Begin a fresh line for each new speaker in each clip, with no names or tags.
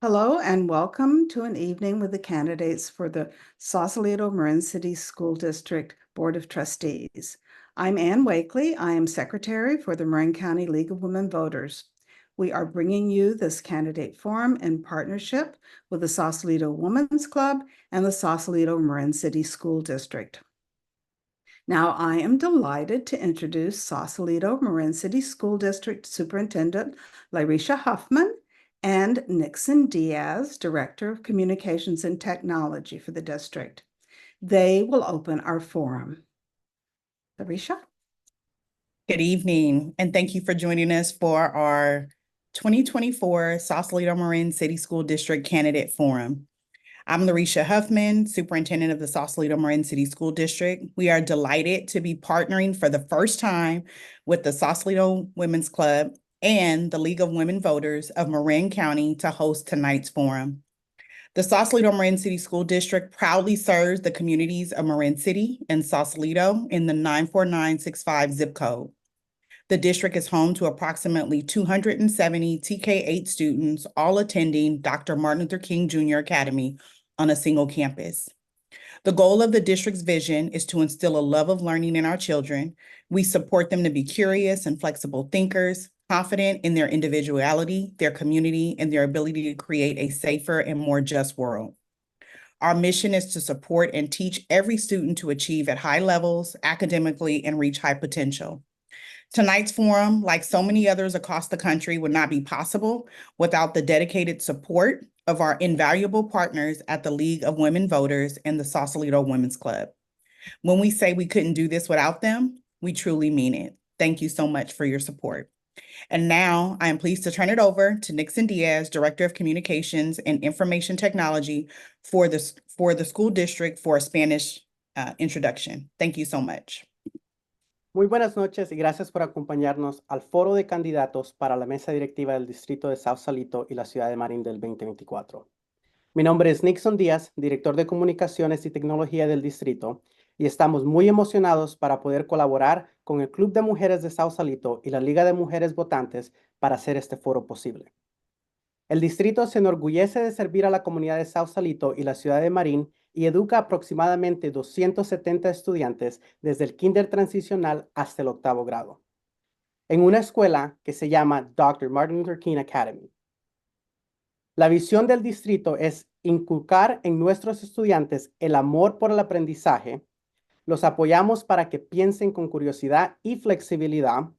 Hello and welcome to an evening with the candidates for the Sausalito Marin City School District Board of Trustees. I'm Ann Wakely. I am Secretary for the Marin County League of Women Voters. We are bringing you this candidate forum in partnership with the Sausalito Women's Club and the Sausalito Marin City School District. Now, I am delighted to introduce Sausalito Marin City School District Superintendent Larisha Huffman and Nixon Diaz, Director of Communications and Technology for the district. They will open our forum. Larisha?
Good evening, and thank you for joining us for our 2024 Sausalito Marin City School District Candidate Forum. I'm Larisha Huffman, Superintendent of the Sausalito Marin City School District. We are delighted to be partnering for the first time with the Sausalito Women's Club and the League of Women Voters of Marin County to host tonight's forum. The Sausalito Marin City School District proudly serves the communities of Marin City and Sausalito in the 94965 zip code. The district is home to approximately 270 TK-8 students, all attending Dr. Martin Luther King Jr. Academy on a single campus. The goal of the district's vision is to instill a love of learning in our children. We support them to be curious and flexible thinkers, confident in their individuality, their community, and their ability to create a safer and more just world. Our mission is to support and teach every student to achieve at high levels academically and reach high potential. Tonight's forum, like so many others across the country, would not be possible without the dedicated support of our invaluable partners at the League of Women Voters and the Sausalito Women's Club. When we say we couldn't do this without them, we truly mean it. Thank you so much for your support. And now I am pleased to turn it over to Nixon Diaz, Director of Communications and Information Technology for the school district for a Spanish introduction. Thank you so much.
Muy buenas noches y gracias por acompañarnos al Foro de Candidatos para la Mesa Directiva del Distrito de Sausalito y la Ciudad de Marin del 2024. Mi nombre es Nixon Díaz, Director de Comunicaciones y Tecnología del Distrito, y estamos muy emocionados para poder colaborar con el Club de Mujeres de Sausalito y la Liga de Mujeres Votantes para hacer este foro posible. El distrito se enorgullece de servir a la comunidad de Sausalito y la Ciudad de Marin y educa aproximadamente 270 estudiantes desde el kinder transicional hasta el 8º grado, en una escuela que se llama Dr. Martin Luther King Academy. La visión del distrito es inculcar en nuestros estudiantes el amor por el aprendizaje. Los apoyamos para que piensen con curiosidad y flexibilidad,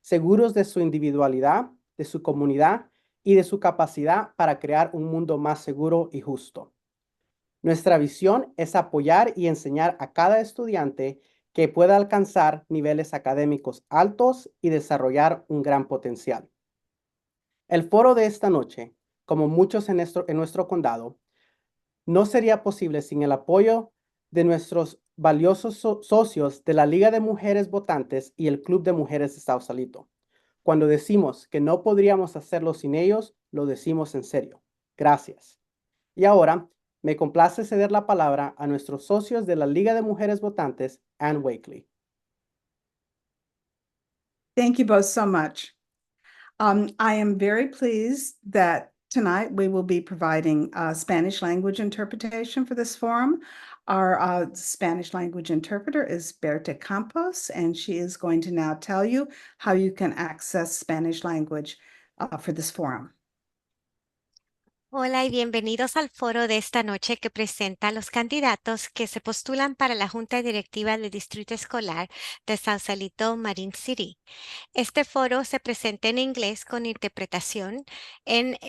seguros de su individualidad, de su comunidad y de su capacidad para crear un mundo más seguro y justo. Nuestra visión es apoyar y enseñar a cada estudiante que pueda alcanzar niveles académicos altos y desarrollar un gran potencial. El foro de esta noche, como muchos en nuestro condado, no sería posible sin el apoyo de nuestros valiosos socios de la Liga de Mujeres Votantes y el Club de Mujeres de Sausalito. Cuando decimos que no podríamos hacerlo sin ellos, lo decimos en serio. Gracias. Y ahora, me complace ceder la palabra a nuestros socios de la Liga de Mujeres Votantes, Ann Wakely.
Thank you both so much. I am very pleased that tonight we will be providing Spanish language interpretation for this forum. Our Spanish language interpreter is Berta Campos, and she is going to now tell you how you can access Spanish language for this forum.
Hola y bienvenidos al foro de esta noche que presenta a los candidatos que se postulan para la Junta Directiva del Distrito Escolar de Sausalito Marin City. Este foro se presenta en inglés con interpretación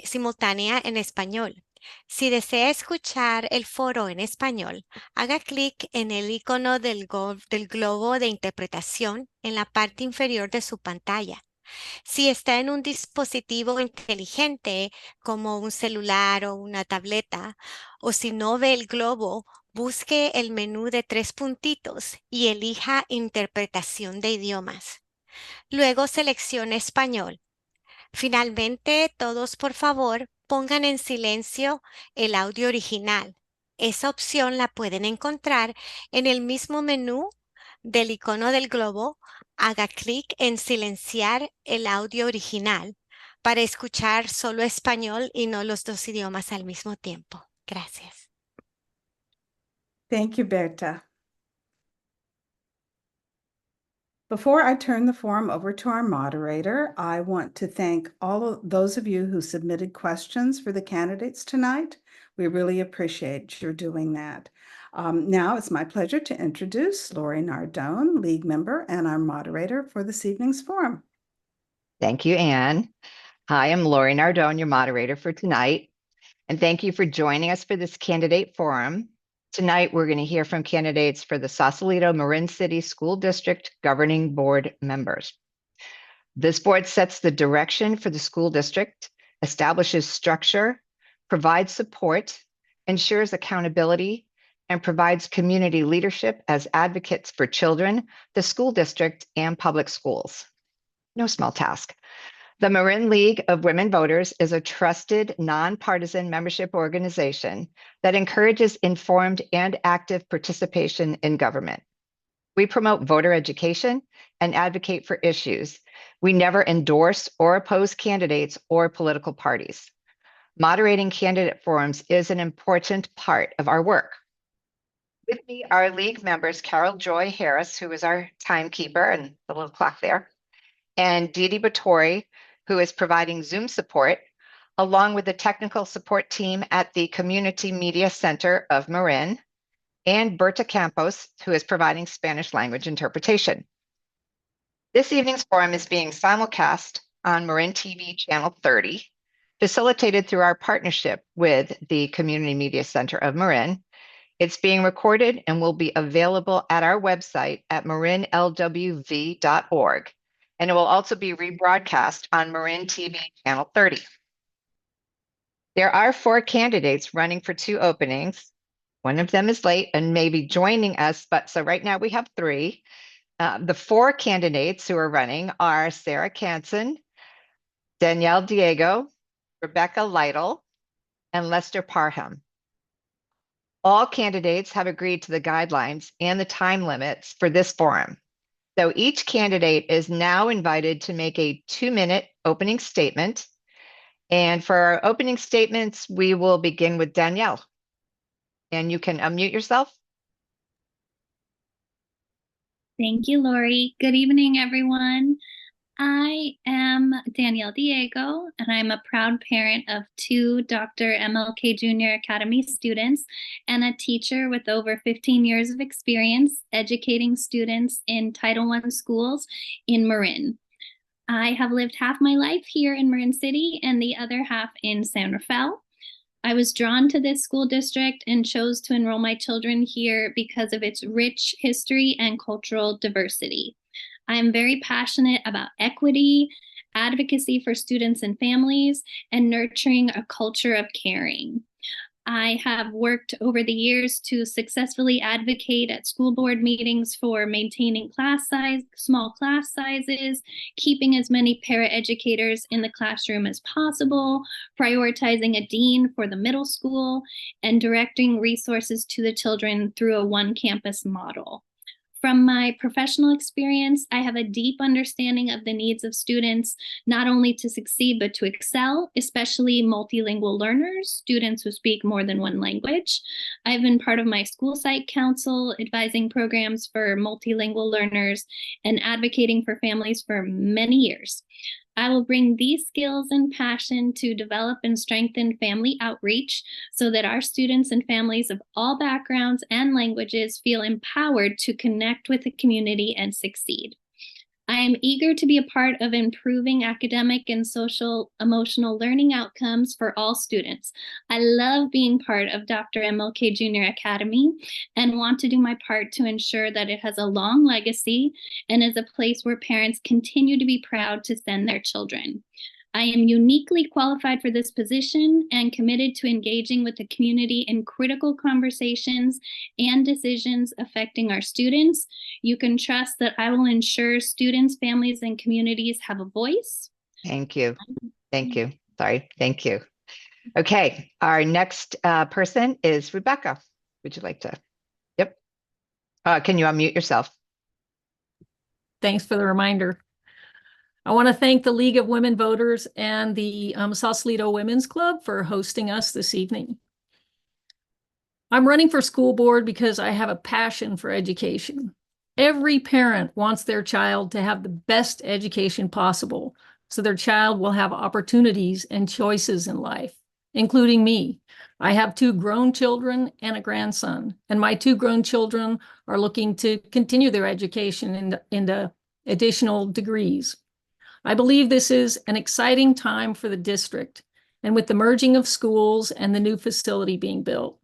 simultánea en español. Si desea escuchar el foro en español, haga clic en el icono del globo de interpretación en la parte inferior de su pantalla. Si está en un dispositivo inteligente como un celular o una tableta, o si no ve el globo, busque el menú de 3 puntitos y elija Interpretación de idiomas. Luego seleccione Español. Finalmente, todos por favor pongan en silencio el audio original. Esa opción la pueden encontrar en el mismo menú del icono del globo. Haga clic en silenciar el audio original para escuchar solo español y no los dos idiomas al mismo tiempo. Gracias.
Thank you, Berta. Before I turn the forum over to our moderator, I want to thank all of those of you who submitted questions for the candidates tonight. We really appreciate your doing that. Now it's my pleasure to introduce Lori Nardone, League member and our moderator for this evening's forum.
Thank you, Anne. Hi, I'm Lori Nardone, your moderator for tonight. And thank you for joining us for this candidate forum. Tonight, we're going to hear from candidates for the Sausalito Marin City School District Governing Board members. This board sets the direction for the school district, establishes structure, provides support, ensures accountability, and provides community leadership as advocates for children, the school district, and public schools. No small task. The Marin League of Women Voters is a trusted, nonpartisan membership organization that encourages informed and active participation in government. We promote voter education and advocate for issues. We never endorse or oppose candidates or political parties. Moderating candidate forums is an important part of our work. With me are League members Carol Joy Harris, who is our timekeeper, and the little clock there, and Didi Batory, who is providing Zoom support, along with the technical support team at the Community Media Center of Marin, and Berta Campos, who is providing Spanish language interpretation. This evening's forum is being simulcast on Marin TV Channel 30, facilitated through our partnership with the Community Media Center of Marin. It's being recorded and will be available at our website at marinlwv.org. And it will also be rebroadcast on Marin TV Channel 30. There are 4 candidates running for 2 openings. One of them is late and may be joining us, but so right now we have 3. The 4 candidates who are running are Sarah Canson, Danielle Diego, Rebecca Lytle, and Lester Parham. All candidates have agreed to the guidelines and the time limits for this forum. So each candidate is now invited to make a 2-minute opening statement. And for our opening statements, we will begin with Danielle. And you can unmute yourself.
Thank you, Lori. Good evening, everyone. I am Danielle Diego, and I'm a proud parent of 2 Dr. MLK Jr. Academy students and a teacher with over 15 years of experience educating students in Title I schools in Marin. I have lived half my life here in Marin City and the other half in San Rafael. I was drawn to this school district and chose to enroll my children here because of its rich history and cultural diversity. I'm very passionate about equity, advocacy for students and families, and nurturing a culture of caring. I have worked over the years to successfully advocate at school board meetings for maintaining small class sizes, keeping as many paraeducators in the classroom as possible, prioritizing a dean for the middle school, and directing resources to the children through a one-campus model. From my professional experience, I have a deep understanding of the needs of students, not only to succeed, but to excel, especially multilingual learners, students who speak more than one language. I've been part of my school site council, advising programs for multilingual learners, and advocating for families for many years. I will bring these skills and passion to develop and strengthen family outreach so that our students and families of all backgrounds and languages feel empowered to connect with the community and succeed. I am eager to be a part of improving academic and social emotional learning outcomes for all students. I love being part of Dr. MLK Jr. Academy and want to do my part to ensure that it has a long legacy and is a place where parents continue to be proud to send their children. I am uniquely qualified for this position and committed to engaging with the community in critical conversations and decisions affecting our students. You can trust that I will ensure students, families, and communities have a voice.
Thank you. Thank you. Sorry. Thank you. Okay. Our next person is Rebecca. Would you like to? Yep. Can you unmute yourself?
Thanks for the reminder. I want to thank the League of Women Voters and the Sausalito Women's Club for hosting us this evening. I'm running for school board because I have a passion for education. Every parent wants their child to have the best education possible, so their child will have opportunities and choices in life, including me. I have 2 grown children and a grandson, and my 2 grown children are looking to continue their education into additional degrees. I believe this is an exciting time for the district, and with the merging of schools and the new facility being built.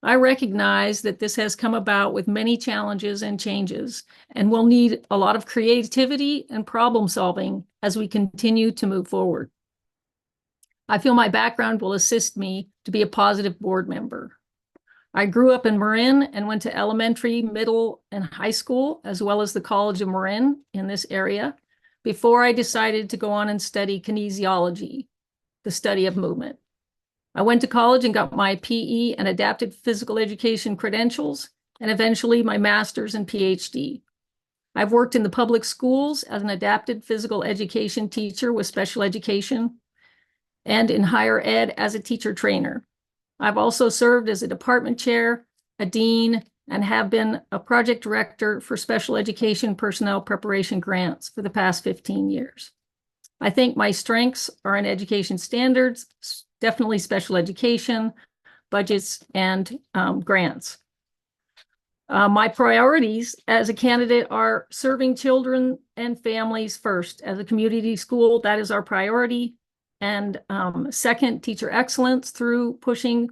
I recognize that this has come about with many challenges and changes, and will need a lot of creativity and problem solving as we continue to move forward. I feel my background will assist me to be a positive board member. I grew up in Marin and went to elementary, middle, and high school, as well as the College of Marin in this area, before I decided to go on and study kinesiology, the study of movement. I went to college and got my PE and adapted physical education credentials, and eventually my master's and PhD. I've worked in the public schools as an adapted physical education teacher with special education, and in higher ed as a teacher trainer. I've also served as a department chair, a dean, and have been a project director for special education personnel preparation grants for the past 15 years. I think my strengths are in education standards, definitely special education, budgets, and grants. My priorities as a candidate are serving children and families first. As a community school, that is our priority. And second, teacher excellence through pushing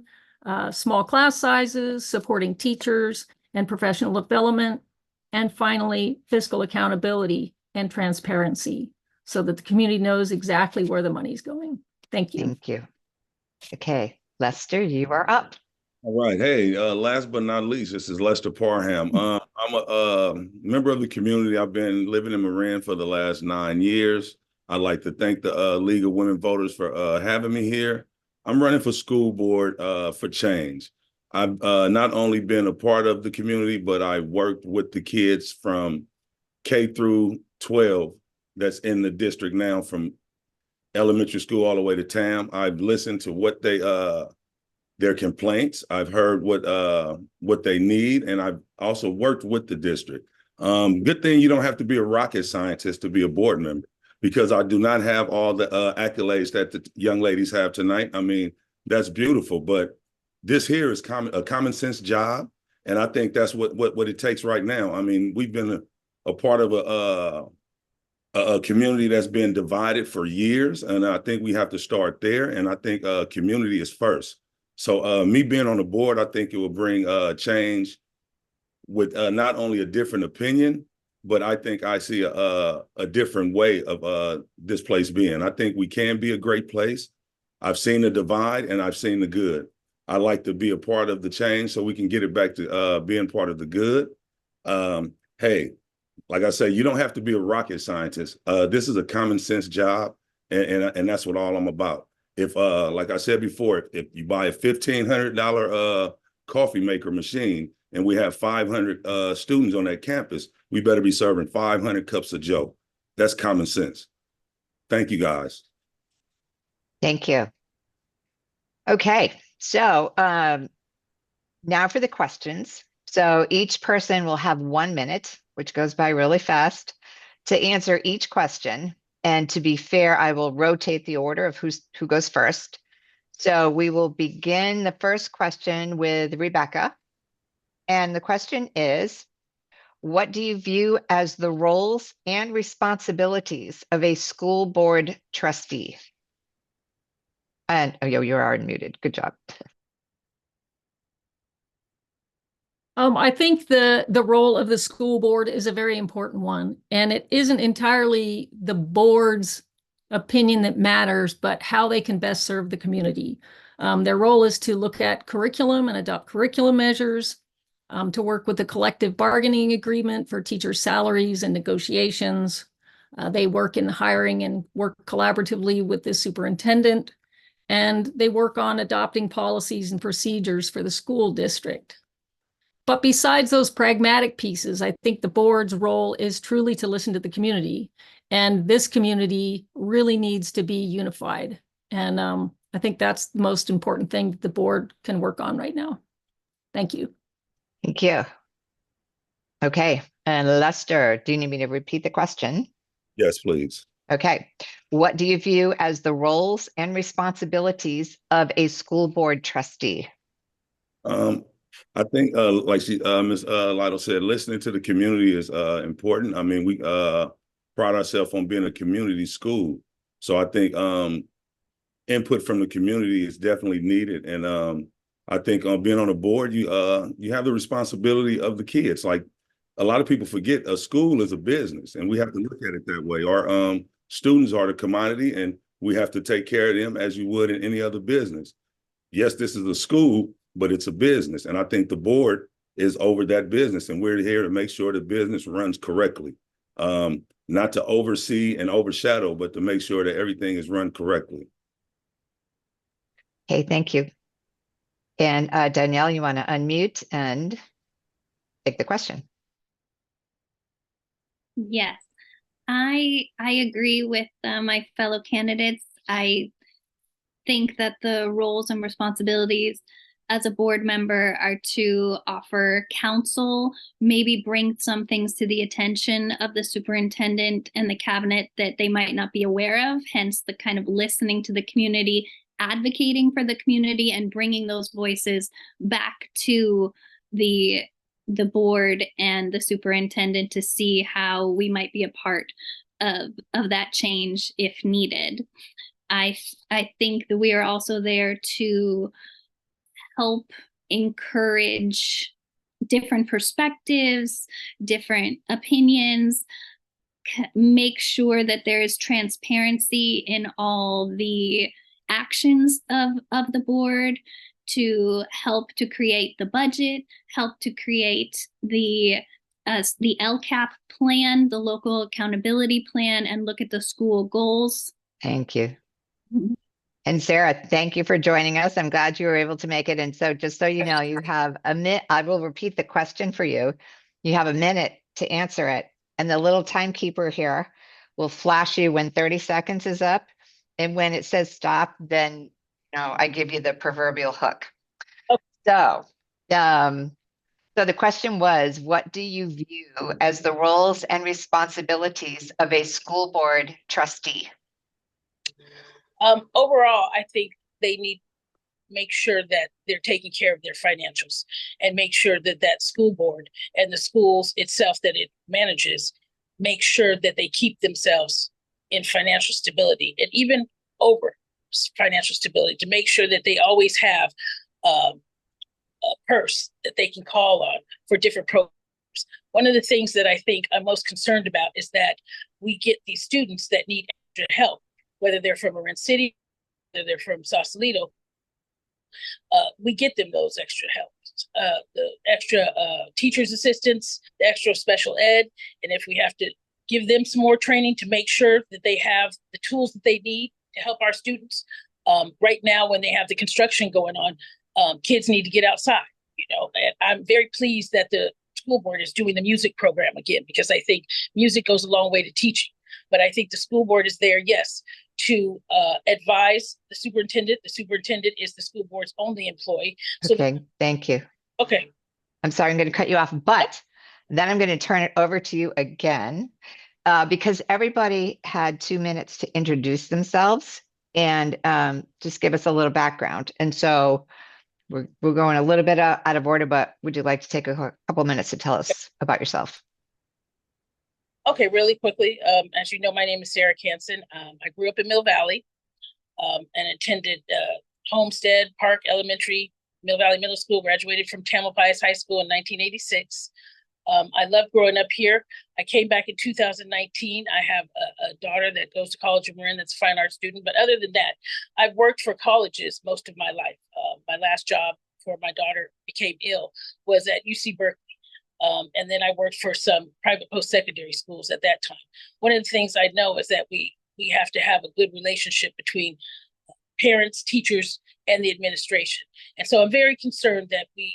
small class sizes, supporting teachers and professional development. And finally, fiscal accountability and transparency so that the community knows exactly where the money's going. Thank you.
Thank you. Okay, Lester, you are up.
All right. Hey, last but not least, this is Lester Parham. I'm a member of the community. I've been living in Marin for the last 9 years. I'd like to thank the League of Women Voters for having me here. I'm running for school board for change. I've not only been a part of the community, but I worked with the kids from K through 12 that's in the district now, from elementary school all the way to TAM. I've listened to what their complaints. I've heard what they need, and I've also worked with the district. Good thing you don't have to be a rocket scientist to be a board member, because I do not have all the accolades that the young ladies have tonight. I mean, that's beautiful, but this here is a common sense job, and I think that's what it takes right now. I mean, we've been a part of a community that's been divided for years, and I think we have to start there, and I think community is first. So me being on the board, I think it will bring change with not only a different opinion, but I think I see a different way of this place being. I think we can be a great place. I've seen the divide and I've seen the good. I like to be a part of the change so we can get it back to being part of the good. Hey, like I say, you don't have to be a rocket scientist. This is a common sense job, and that's what all I'm about. If, like I said before, if you buy a $1,500 coffee maker machine and we have 500 students on that campus, we better be serving 500 cups of Joe. That's common sense. Thank you, guys.
Thank you. Okay, so now for the questions. So each person will have 1 minute, which goes by really fast, to answer each question. And to be fair, I will rotate the order of who goes first. So we will begin the first question with Rebecca. And the question is, what do you view as the roles and responsibilities of a school board trustee? And oh, you're already muted. Good job.
I think the role of the school board is a very important one, and it isn't entirely the board's opinion that matters, but how they can best serve the community. Their role is to look at curriculum and adopt curriculum measures, to work with the collective bargaining agreement for teacher salaries and negotiations. They work in hiring and work collaboratively with the superintendent, and they work on adopting policies and procedures for the school district. But besides those pragmatic pieces, I think the board's role is truly to listen to the community. And this community really needs to be unified. And I think that's the most important thing that the board can work on right now. Thank you.
Thank you. Okay, and Lester, do you need me to repeat the question?
Yes, please.
Okay, what do you view as the roles and responsibilities of a school board trustee?
I think, like Ms. Lytle said, listening to the community is important. I mean, we pride ourselves on being a community school, so I think input from the community is definitely needed. And I think being on a board, you have the responsibility of the kids. Like a lot of people forget, a school is a business, and we have to look at it that way. Our students are the commodity, and we have to take care of them as you would in any other business. Yes, this is a school, but it's a business. And I think the board is over that business, and we're here to make sure the business runs correctly. Not to oversee and overshadow, but to make sure that everything is run correctly.
Okay, thank you. And Danielle, you want to unmute and take the question?
Yes, I agree with my fellow candidates. I think that the roles and responsibilities as a board member are to offer counsel, maybe bring some things to the attention of the superintendent and the cabinet that they might not be aware of, hence the kind of listening to the community, advocating for the community, and bringing those voices back to the board and the superintendent to see how we might be a part of that change if needed. I think that we are also there to help encourage different perspectives, different opinions, make sure that there is transparency in all the actions of the board, to help to create the budget, help to create the LCAP plan, the local accountability plan, and look at the school goals.
Thank you. And Sarah, thank you for joining us. I'm glad you were able to make it. And so just so you know, you have a minute. I will repeat the question for you. You have a minute to answer it. And the little timekeeper here will flash you when 30 seconds is up. And when it says stop, then I give you the proverbial hook.
Okay.
So the question was, what do you view as the roles and responsibilities of a school board trustee?
Overall, I think they need to make sure that they're taking care of their financials and make sure that that school board and the schools itself that it manages make sure that they keep themselves in financial stability, and even over financial stability, to make sure that they always have a purse that they can call on for different programs. One of the things that I think I'm most concerned about is that we get these students that need extra help, whether they're from Marin City, whether they're from Sausalito. We get them those extra help, the extra teacher's assistants, the extra special ed. And if we have to give them some more training to make sure that they have the tools that they need to help our students. Right now, when they have the construction going on, kids need to get outside, and I'm very pleased that the school board is doing the music program again, because I think music goes a long way to teaching. But I think the school board is there, yes, to advise the superintendent. The superintendent is the school board's only employee. So
okay, thank you.
Okay.
I'm sorry, I'm going to cut you off, but then I'm going to turn it over to you again, because everybody had 2 minutes to introduce themselves and just give us a little background. And so we're going a little bit out of order, but would you like to take a couple minutes to tell us about yourself?
Okay, really quickly. As you know, my name is Sarah Canson. I grew up in Mill Valley and attended Homestead Park Elementary, Mill Valley Middle School, graduated from Tamalpais High School in 1986. I love growing up here. I came back in 2019. I have a daughter that goes to college in Marin that's a fine arts student. But other than that, I've worked for colleges most of my life. My last job before my daughter became ill was at UC Berkeley. And then I worked for some private post-secondary schools at that time. One of the things I know is that we have to have a good relationship between parents, teachers, and the administration. And so I'm very concerned that we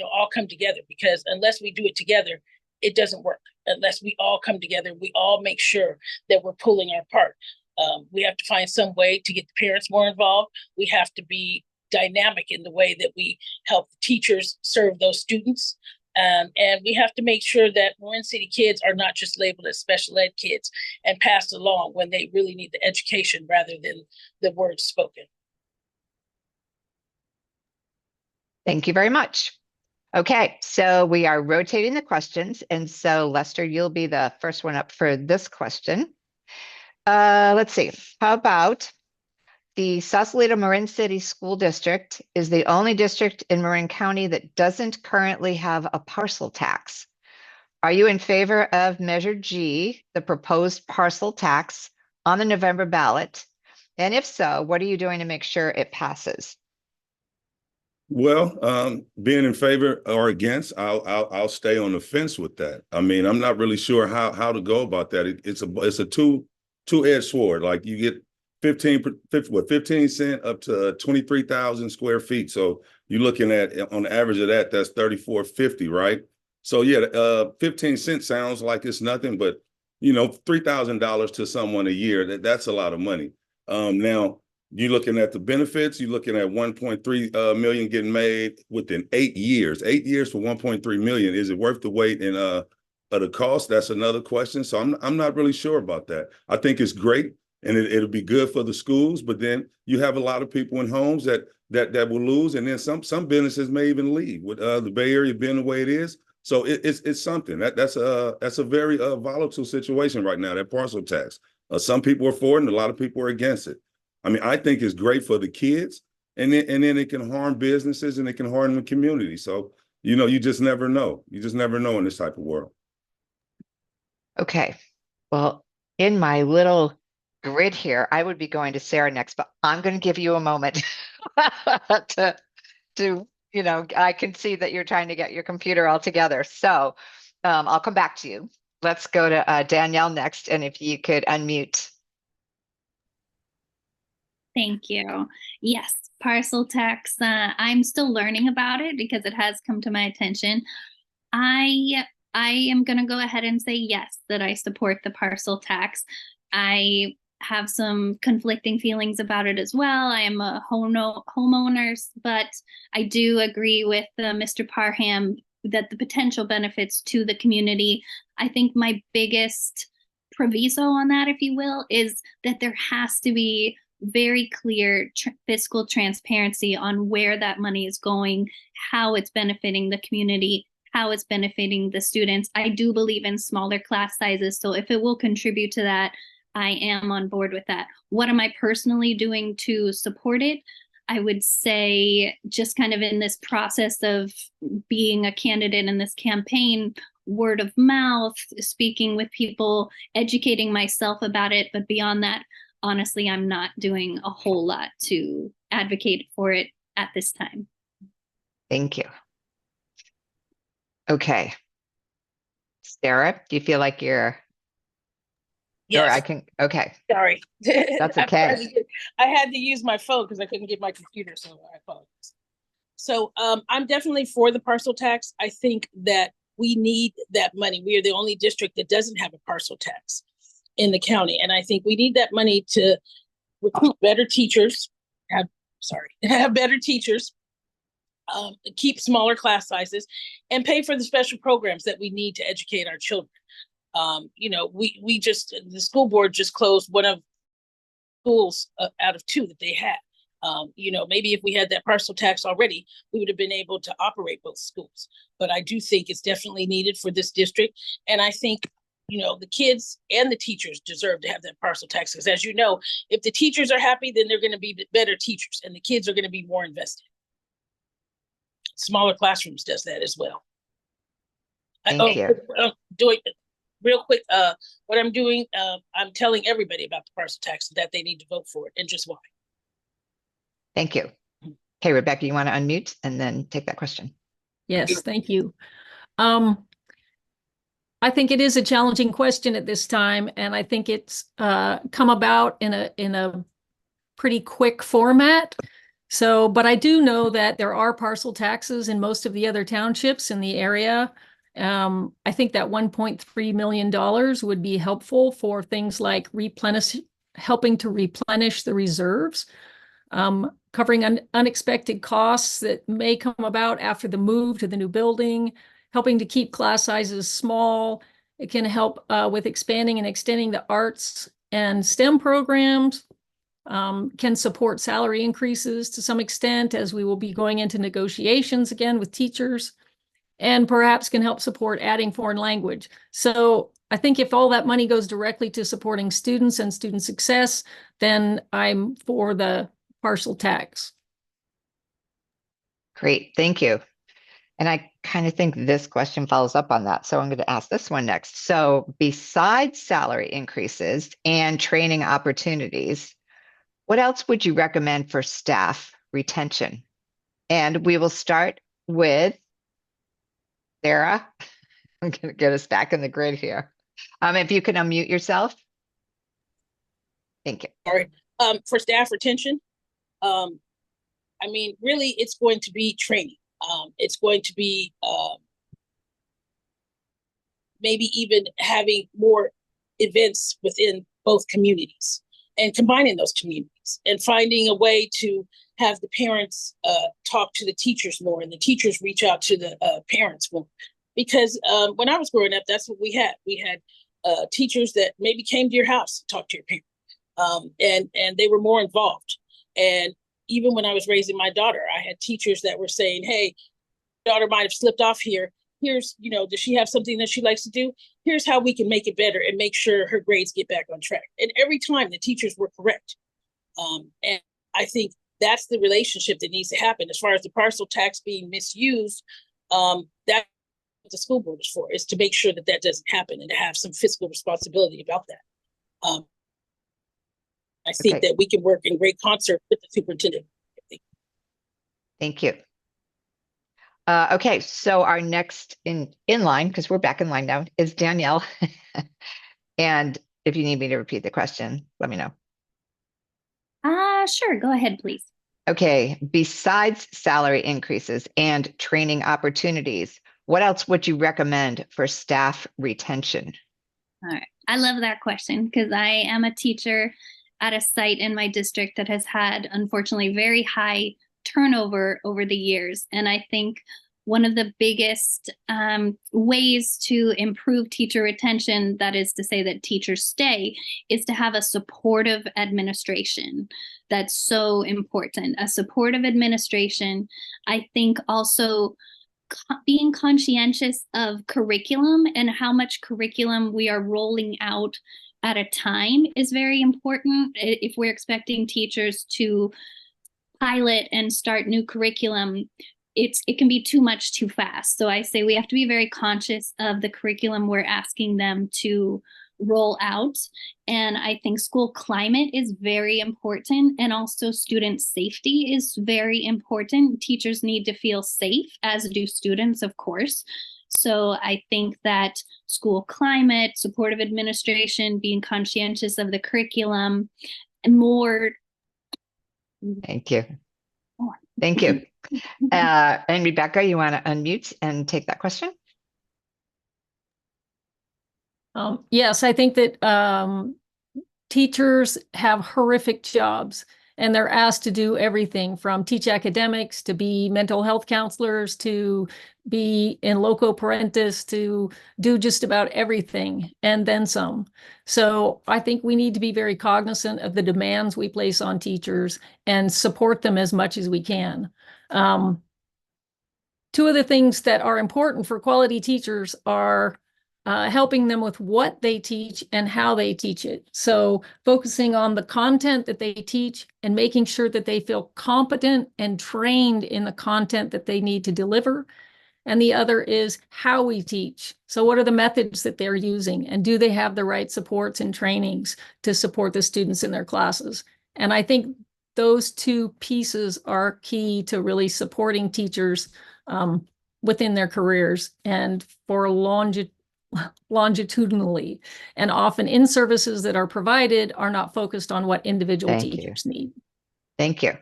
all come together, because unless we do it together, it doesn't work. Unless we all come together, we all make sure that we're pulling our part. We have to find some way to get the parents more involved. We have to be dynamic in the way that we help the teachers serve those students. And we have to make sure that Marin City kids are not just labeled as special ed kids and passed along when they really need the education rather than the words spoken.
Thank you very much. Okay, so we are rotating the questions. And so Lester, you'll be the first one up for this question. Let's see, how about the Sausalito Marin City School District is the only district in Marin County that doesn't currently have a parcel tax. Are you in favor of Measure G, the proposed parcel tax, on the November ballot? And if so, what are you doing to make sure it passes?
Well, being in favor or against, I'll stay on the fence with that. I mean, I'm not really sure how to go about that. It's a two-edged sword. Like you get 15 cent up to 23,000 square feet. So you're looking at, on the average of that, that's 34.50, right? So yeah, 15 cents sounds like it's nothing, but $3,000 to someone a year, that's a lot of money. Now you're looking at the benefits, you're looking at 1.3 million getting made within 8 years. 8 years for 1.3 million. Is it worth the wait and the cost? That's another question. So I'm not really sure about that. I think it's great and it'll be good for the schools, but then you have a lot of people in homes that will lose, and then some businesses may even leave with the Bay Area being the way it is. So it's something that's a very volatile situation right now, that parcel tax. Some people are for it and a lot of people are against it. I mean, I think it's great for the kids, and then it can harm businesses and it can harm the community. So, you just never know. You just never know in this type of world.
Okay. Well, in my little grid here, I would be going to Sarah next, but I'm going to give you a moment to I can see that you're trying to get your computer all together. So I'll come back to you. Let's go to Danielle next. And if you could unmute.
Thank you. Yes, parcel tax. I'm still learning about it because it has come to my attention. I am going to go ahead and say yes, that I support the parcel tax. I have some conflicting feelings about it as well. I am a homeowner, but I do agree with Mr. Parham that the potential benefits to the community. I think my biggest proviso on that, if you will, is that there has to be very clear fiscal transparency on where that money is going, how it's benefiting the community, how it's benefiting the students. I do believe in smaller class sizes, so if it will contribute to that, I am on board with that. What am I personally doing to support it? I would say just kind of in this process of being a candidate in this campaign, word of mouth, speaking with people, educating myself about it. But beyond that, honestly, I'm not doing a whole lot to advocate for it at this time.
Thank you. Okay. Sarah, do you feel like you're...
Yes.
Or I can, okay.
Sorry.
That's okay.
I had to use my phone because I couldn't get my computer, so I apologize. So I'm definitely for the parcel tax. I think that we need that money. We are the only district that doesn't have a parcel tax in the county. And I think we need that money to recruit better teachers, have better teachers, keep smaller class sizes, and pay for the special programs that we need to educate our children. The school board just closed one of schools out of 2 that they had. Maybe if we had that parcel tax already, we would have been able to operate both schools. But I do think it's definitely needed for this district. And I think, the kids and the teachers deserve to have that parcel tax. Because as you know, if the teachers are happy, then they're going to be better teachers and the kids are going to be more invested. Smaller classrooms does that as well.
Thank you.
Doing real quick, what I'm doing, I'm telling everybody about the parcel tax, that they need to vote for it and just why.
Thank you. Okay, Rebecca, you want to unmute and then take that question?
Yes, thank you. I think it is a challenging question at this time, and I think it's come about in a pretty quick format. So, but I do know that there are parcel taxes in most of the other townships in the area. I think that $1.3 million would be helpful for things like helping to replenish the reserves, covering unexpected costs that may come about after the move to the new building, helping to keep class sizes small. It can help with expanding and extending the arts and STEM programs. Can support salary increases to some extent, as we will be going into negotiations again with teachers, and perhaps can help support adding foreign language. So I think if all that money goes directly to supporting students and student success, then I'm for the partial tax.
Great, thank you. And I kind of think this question follows up on that. So I'm going to ask this one next. So besides salary increases and training opportunities, what else would you recommend for staff retention? And we will start with Sarah. I'm going to get us back in the grid here. If you can unmute yourself. Thank you.
Sorry. For staff retention, I mean, really, it's going to be training. It's going to be maybe even having more events within both communities and combining those communities and finding a way to have the parents talk to the teachers more and the teachers reach out to the parents more. Because when I was growing up, that's what we had. We had teachers that maybe came to your house and talked to your parent, and they were more involved. And even when I was raising my daughter, I had teachers that were saying, hey, daughter might have slipped off here. Here's, does she have something that she likes to do? Here's how we can make it better and make sure her grades get back on track. And every time the teachers were correct. And I think that's the relationship that needs to happen. As far as the parcel tax being misused, that's what the school board is for, is to make sure that that doesn't happen and to have some fiscal responsibility about that. I think that we can work in great concert with the superintendent.
Thank you. Okay, so our next in line, because we're back in line now, is Danielle. And if you need me to repeat the question, let me know.
Sure, go ahead, please.
Okay, besides salary increases and training opportunities, what else would you recommend for staff retention?
All right, I love that question because I am a teacher at a site in my district that has had, unfortunately, very high turnover over the years. And I think one of the biggest ways to improve teacher retention, that is to say that teachers stay, is to have a supportive administration. That's so important. A supportive administration. I think also being conscientious of curriculum and how much curriculum we are rolling out at a time is very important. If we're expecting teachers to pilot and start new curriculum, it can be too much too fast. So I say we have to be very conscious of the curriculum we're asking them to roll out. And I think school climate is very important, and also student safety is very important. Teachers need to feel safe, as do students, of course. So I think that school climate, supportive administration, being conscientious of the curriculum, and more.
Thank you. Thank you. And Rebecca, you want to unmute and take that question?
Yes, I think that teachers have horrific jobs, and they're asked to do everything from teach academics to be mental health counselors to be in loco parentis to do just about everything and then some. So I think we need to be very cognizant of the demands we place on teachers and support them as much as we can. Two of the things that are important for quality teachers are helping them with what they teach and how they teach it. So focusing on the content that they teach and making sure that they feel competent and trained in the content that they need to deliver. And the other is how we teach. So what are the methods that they're using? And do they have the right supports and trainings to support the students in their classes? And I think those two pieces are key to really supporting teachers within their careers and for longitudinally, and often in services that are provided are not focused on what individual teachers need.
Thank you.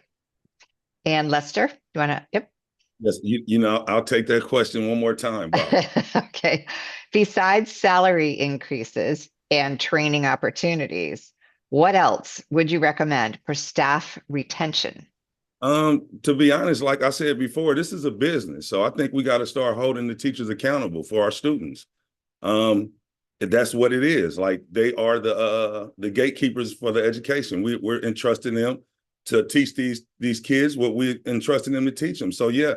And Lester, you want to? Yep.
Yes, I'll take that question one more time, Bob.
Okay. Besides salary increases and training opportunities, what else would you recommend for staff retention?
To be honest, like I said before, this is a business. So I think we got to start holding the teachers accountable for our students. That's what it is. Like they are the gatekeepers for the education. We're entrusting them to teach these kids what we're entrusting them to teach them. So yeah,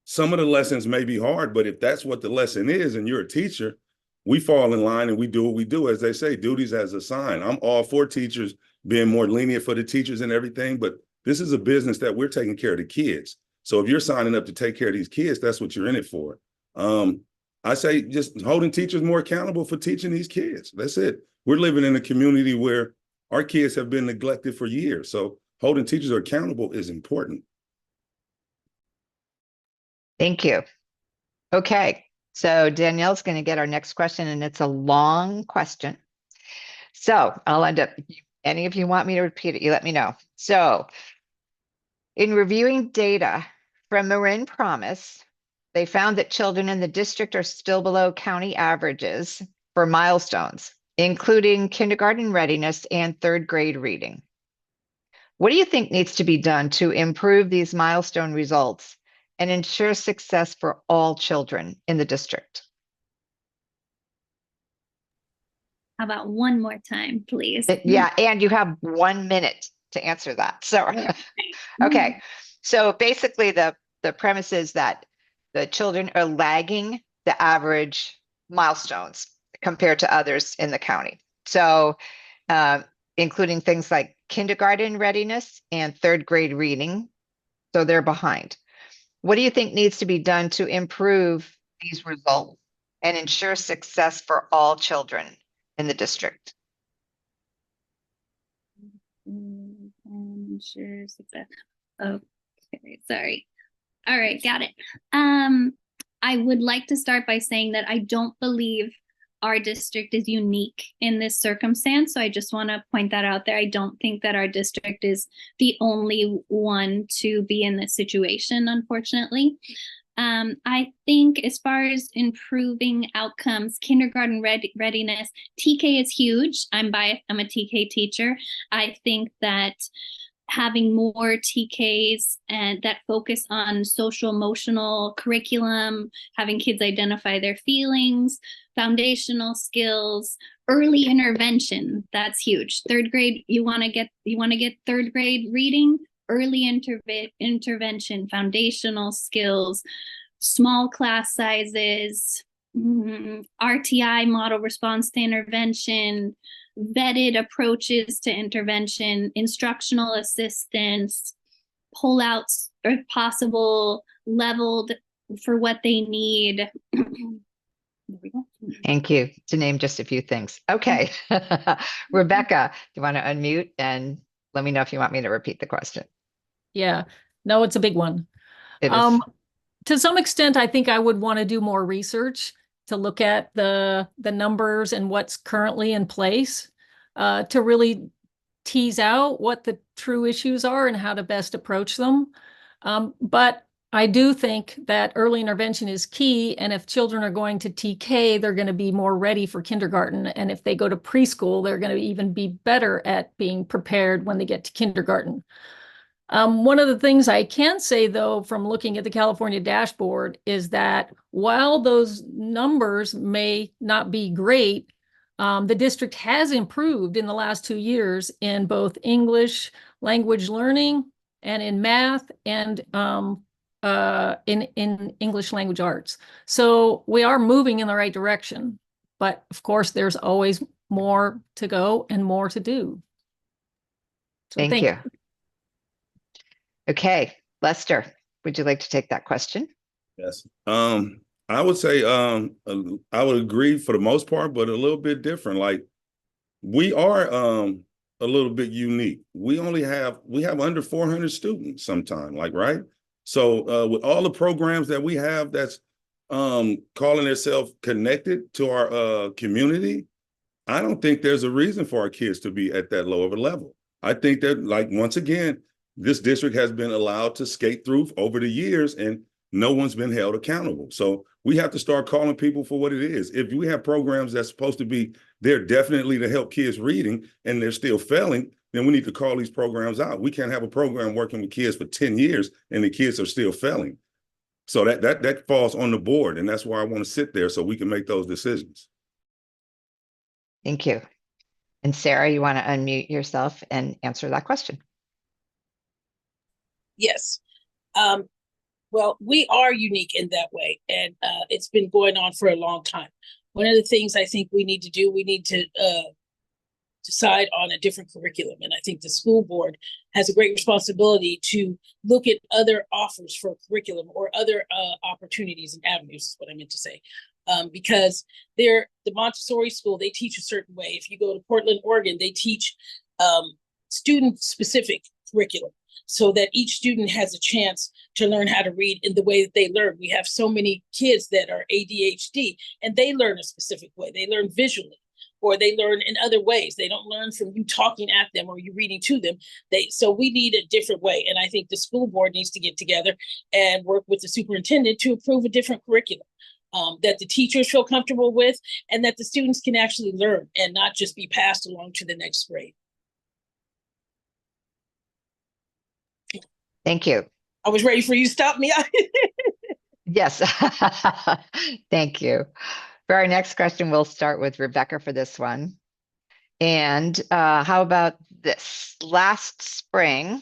some of the lessons may be hard, but if that's what the lesson is and you're a teacher, we fall in line and we do what we do. As they say, duties as assigned. I'm all for teachers being more lenient for the teachers and everything, but this is a business that we're taking care of the kids. So if you're signing up to take care of these kids, that's what you're in it for. I say just holding teachers more accountable for teaching these kids. That's it. We're living in a community where our kids have been neglected for years. So holding teachers accountable is important.
Thank you. Okay, so Danielle's going to get our next question, and it's a long question. So I'll end up, any of you want me to repeat it, you let me know. So in reviewing data from Marin Promise, they found that children in the district are still below county averages for milestones, including kindergarten readiness and third grade reading. What do you think needs to be done to improve these milestone results and ensure success for all children in the district?
How about one more time, please?
Yeah, and you have 1 minute to answer that. So, okay. So basically the premise is that the children are lagging the average milestones compared to others in the county. So including things like kindergarten readiness and third grade reading. So they're behind. What do you think needs to be done to improve these results and ensure success for all children in the district?
Ensure success. Okay, sorry. All right, got it. I would like to start by saying that I don't believe our district is unique in this circumstance. So I just want to point that out there. I don't think that our district is the only one to be in this situation, unfortunately. I think as far as improving outcomes, kindergarten readiness, TK is huge. I'm a TK teacher. I think that having more TKs and that focus on social emotional curriculum, having kids identify their feelings, foundational skills, early intervention, that's huge. Third grade, you want to get third grade reading, early intervention, foundational skills, small class sizes, RTI, model response to intervention, vetted approaches to intervention, instructional assistance, pullouts if possible, leveled for what they need. There we go.
Thank you, to name just a few things. Okay, Rebecca, do you want to unmute and let me know if you want me to repeat the question?
Yeah, no, it's a big one.
It is.
To some extent, I think I would want to do more research to look at the numbers and what's currently in place to really tease out what the true issues are and how to best approach them. But I do think that early intervention is key. And if children are going to TK, they're going to be more ready for kindergarten. And if they go to preschool, they're going to even be better at being prepared when they get to kindergarten. One of the things I can say, though, from looking at the California dashboard is that while those numbers may not be great, the district has improved in the last 2 years in both English language learning and in math and in English language arts. So we are moving in the right direction. But of course, there's always more to go and more to do. So
Thank you. Okay, Lester, would you like to take that question?
Yes. I would say I would agree for the most part, but a little bit different. Like we are a little bit unique. We have under 400 students sometimes, like, right? So with all the programs that we have that's calling themselves connected to our community, I don't think there's a reason for our kids to be at that low of a level. I think that, like, once again, this district has been allowed to skate through over the years, and no one's been held accountable. So we have to start calling people for what it is. If we have programs that's supposed to be there definitely to help kids reading and they're still failing, then we need to call these programs out. We can't have a program working with kids for 10 years and the kids are still failing. So that falls on the board, and that's why I want to sit there so we can make those decisions.
Thank you. And Sarah, you want to unmute yourself and answer that question?
Yes. Well, we are unique in that way, and it's been going on for a long time. One of the things I think we need to do, we need to decide on a different curriculum. And I think the school board has a great responsibility to look at other offers for curriculum or other opportunities and avenues, is what I meant to say. Because the Montessori school, they teach a certain way. If you go to Portland, Oregon, they teach student-specific curriculum so that each student has a chance to learn how to read in the way that they learn. We have so many kids that are ADHD, and they learn a specific way. They learn visually, or they learn in other ways. They don't learn from you talking at them or you reading to them. So we need a different way. And I think the school board needs to get together and work with the superintendent to approve a different curriculum that the teachers feel comfortable with and that the students can actually learn and not just be passed along to the next grade.
Thank you.
I was ready for you to stop me.
Yes. Thank you. For our next question, we'll start with Rebecca for this one. And how about this? Last spring,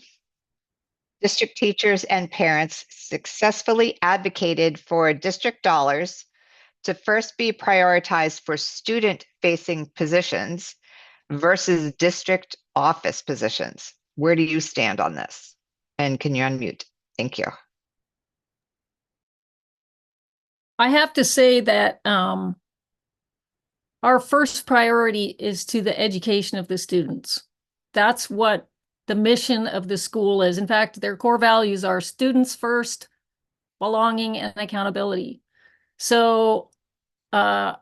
district teachers and parents successfully advocated for district dollars to first be prioritized for student-facing positions versus district office positions. Where do you stand on this? And can you unmute? Thank you.
I have to say that our first priority is to the education of the students. That's what the mission of the school is. In fact, their core values are students first, belonging, and accountability. So I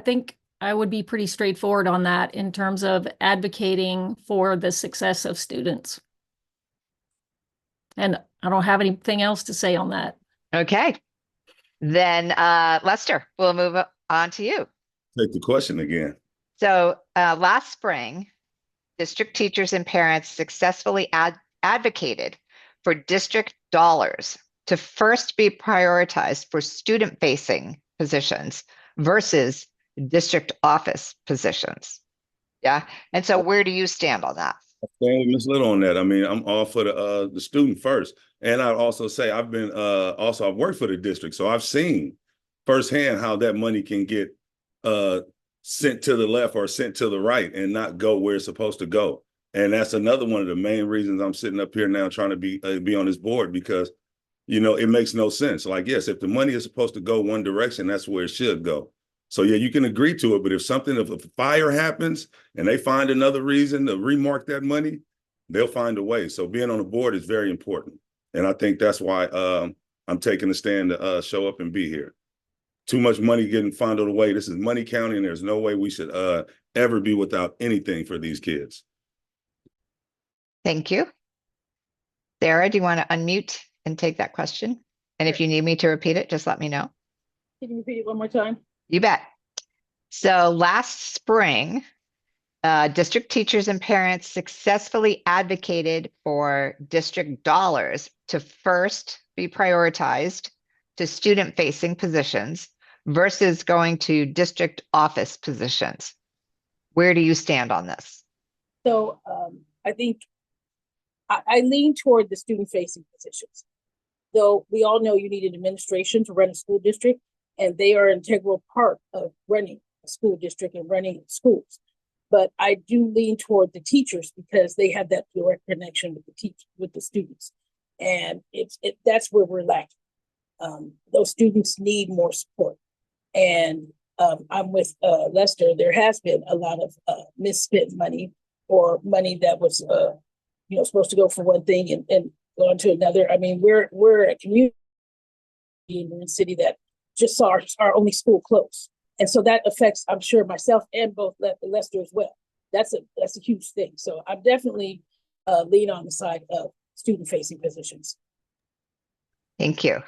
think I would be pretty straightforward on that in terms of advocating for the success of students. And I don't have anything else to say on that.
Okay. Then Lester, we'll move on to you.
Take the question again.
So last spring, district teachers and parents successfully advocated for district dollars to first be prioritized for student-facing positions versus district office positions. Yeah. And so where do you stand on that?
I stand with Ms. Little on that. I mean, I'm all for the student first. And I'd also say I've been I've worked for the district. So I've seen firsthand how that money can get sent to the left or sent to the right and not go where it's supposed to go. And that's another one of the main reasons I'm sitting up here now trying to be on this board, because, you know, it makes no sense. Like, yes, if the money is supposed to go one direction, that's where it should go. So, yeah, you can agree to it. But if a fire happens and they find another reason to remark that money, they'll find a way. So being on the board is very important. And I think that's why I'm taking a stand to show up and be here. Too much money getting fondled away. This is money county, and there's no way we should ever be without anything for these kids.
Thank you. Sarah, do you want to unmute and take that question? And if you need me to repeat it, just let me know.
Can you repeat it one more time?
You bet. So last spring, district teachers and parents successfully advocated for district dollars to first be prioritized to student-facing positions versus going to district office positions. Where do you stand on this?
So I think I lean toward the student-facing positions. Though we all know you need an administration to run a school district, and they are an integral part of running a school district and running schools. But I do lean toward the teachers because they have that direct connection with the students, and that's where we're lacking. Those students need more support, and I'm with Lester. There has been a lot of misspent money or money that was supposed to go for one thing and go on to another. I mean, we're a community in the city that just saw our only school close. And so that affects, I'm sure, myself and both Lester as well. That's a huge thing. So I'm definitely lean on the side of student-facing positions.
Thank you.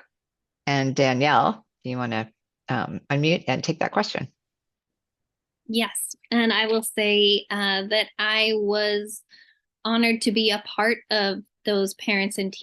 And Danielle, do you want to unmute and take that question?
Yes, and I will say that I was honored to be a part of those parents and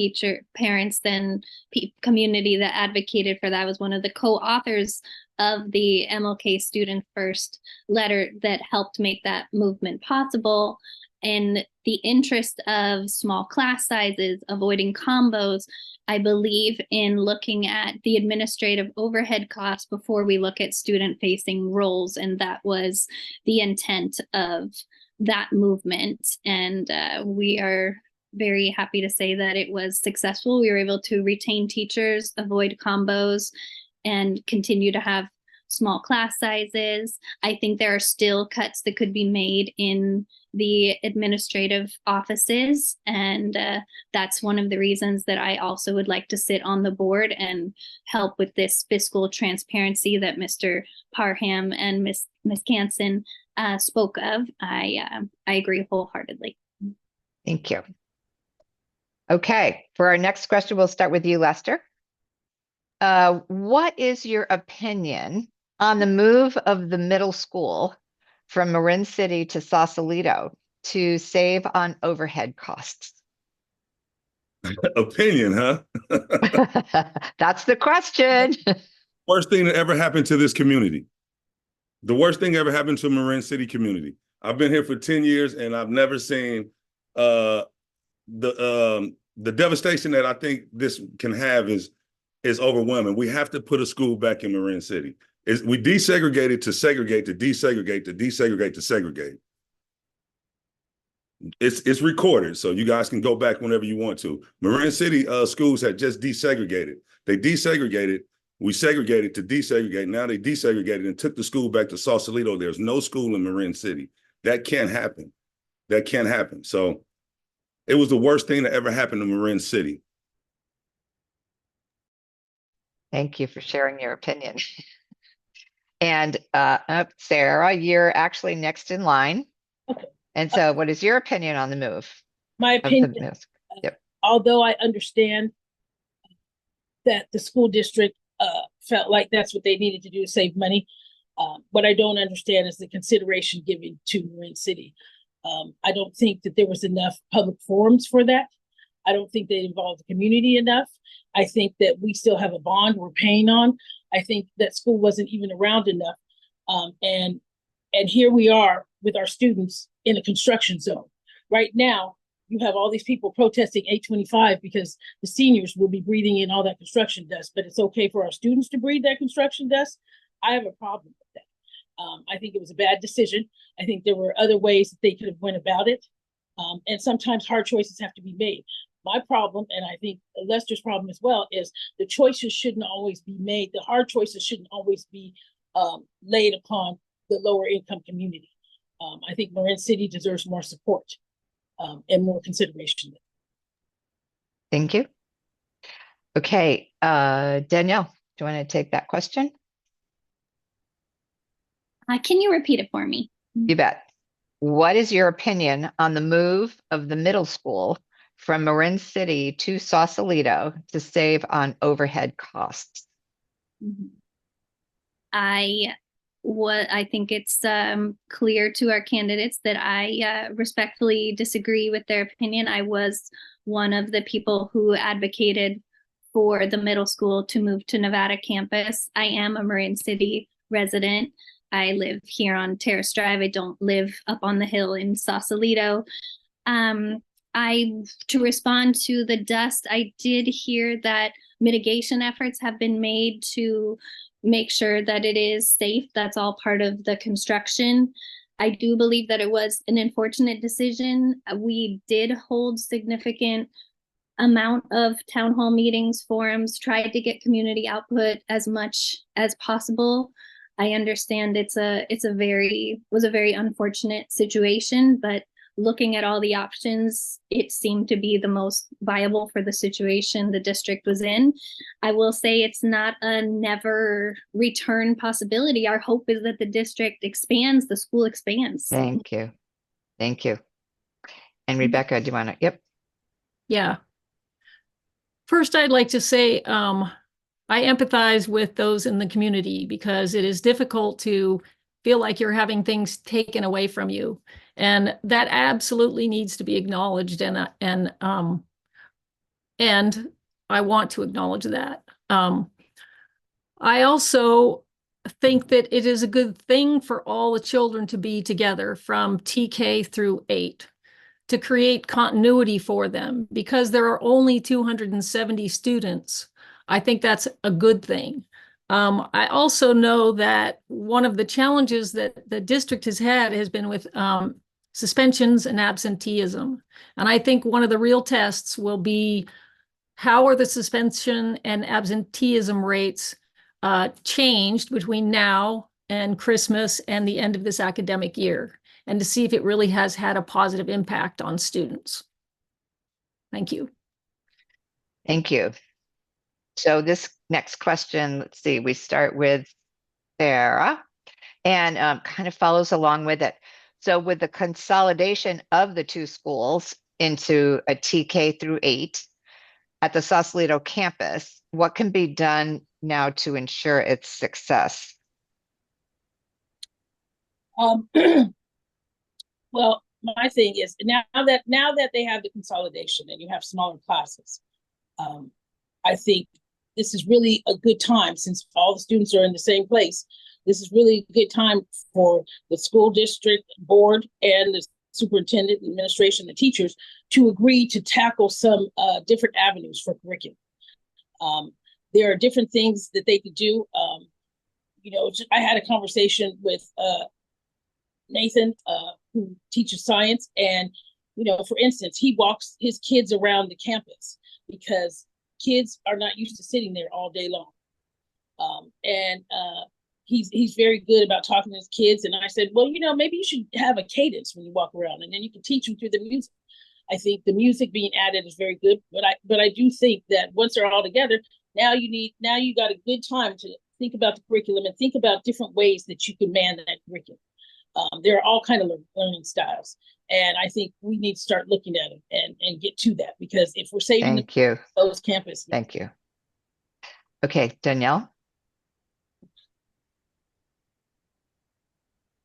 community that advocated for that. I was one of the co-authors of the MLK Student First letter that helped make that movement possible. In the interest of small class sizes, avoiding combos, I believe in looking at the administrative overhead costs before we look at student-facing roles, and that was the intent of that movement. And we are very happy to say that it was successful. We were able to retain teachers, avoid combos, and continue to have small class sizes. I think there are still cuts that could be made in the administrative offices, and that's one of the reasons that I also would like to sit on the board and help with this fiscal transparency that Mr. Parham and Ms. Canson spoke of. I agree wholeheartedly.
Thank you. Okay, for our next question, we'll start with you, Lester. What is your opinion on the move of the middle school from Marin City to Sausalito to save on overhead costs?
Opinion, huh?
That's the question.
Worst thing that ever happened to this community. The worst thing ever happened to Marin City community. I've been here for 10 years and I've never seen the devastation that I think this can have is overwhelming. We have to put a school back in Marin City. We desegregated to segregate, to desegregate, to desegregate, to segregate. It's recorded, so you guys can go back whenever you want to. Marin City schools had just desegregated. They desegregated. We segregated to desegregate. Now they desegregated and took the school back to Sausalito. There's no school in Marin City. That can't happen. That can't happen. So it was the worst thing that ever happened to Marin City.
Thank you for sharing your opinion. And Sarah, you're actually next in line.
Okay.
And so what is your opinion on the move?
My opinion, although I understand that the school district felt like that's what they needed to do to save money, what I don't understand is the consideration given to Marin City. I don't think that there was enough public forums for that. I don't think they involved the community enough. I think that we still have a bond we're paying on. I think that school wasn't even around enough. And here we are with our students in a construction zone. Right now, you have all these people protesting 825 because the seniors will be breathing in all that construction dust, but it's okay for our students to breathe that construction dust. I have a problem with that. I think it was a bad decision. I think there were other ways that they could have went about it. And sometimes hard choices have to be made. My problem, and I think Lester's problem as well, is the choices shouldn't always be made. The hard choices shouldn't always be laid upon the lower income community. I think Marin City deserves more support and more consideration.
Thank you. Okay, Danielle, do you want to take that question?
Can you repeat it for me?
You bet. What is your opinion on the move of the middle school from Marin City to Sausalito to save on overhead costs?
I think it's clear to our candidates that I respectfully disagree with their opinion. I was one of the people who advocated for the middle school to move to Nevada campus. I am a Marin City resident. I live here on Terrace Drive. I don't live up on the hill in Sausalito. To respond to the dust, I did hear that mitigation efforts have been made to make sure that it is safe. That's all part of the construction. I do believe that it was an unfortunate decision. We did hold significant amount of town hall meetings, forums, tried to get community output as much as possible. I understand was a very unfortunate situation, but looking at all the options, it seemed to be the most viable for the situation the district was in. I will say it's not a never return possibility. Our hope is that the district expands, the school expands.
Thank you. Thank you. And Rebecca, do you want to? Yep.
Yeah. First, I'd like to say I empathize with those in the community because it is difficult to feel like you're having things taken away from you. And that absolutely needs to be acknowledged. And I want to acknowledge that. I also think that it is a good thing for all the children to be together from TK through 8 to create continuity for them because there are only 270 students. I think that's a good thing. I also know that one of the challenges that the district has had has been with suspensions and absenteeism. And I think one of the real tests will be how are the suspension and absenteeism rates changed between now and Christmas and the end of this academic year, and to see if it really has had a positive impact on students. Thank you.
Thank you. So this next question, let's see, we start with Sarah and kind of follows along with it. So with the consolidation of the 2 schools into a TK through 8 at the Sausalito campus, what can be done now to ensure its success?
Well, my thing is now that they have the consolidation and you have smaller classes, I think this is really a good time since all the students are in the same place. This is really a good time for the school district board and the superintendent, the administration, the teachers to agree to tackle some different avenues for curriculum. There are different things that they could do. I had a conversation with Nathan, who teaches science, and for instance, he walks his kids around the campus because kids are not used to sitting there all day long. He's very good about talking to his kids. And I said, well, maybe you should have a cadence when you walk around, and then you can teach them through the music. I think the music being added is very good, but I do think that once they're all together, now you got a good time to think about the curriculum and think about different ways that you can man that curriculum. There are all kinds of learning styles, and I think we need to start looking at it and get to that, because if we're saving those campus.
Thank you. Okay, Danielle.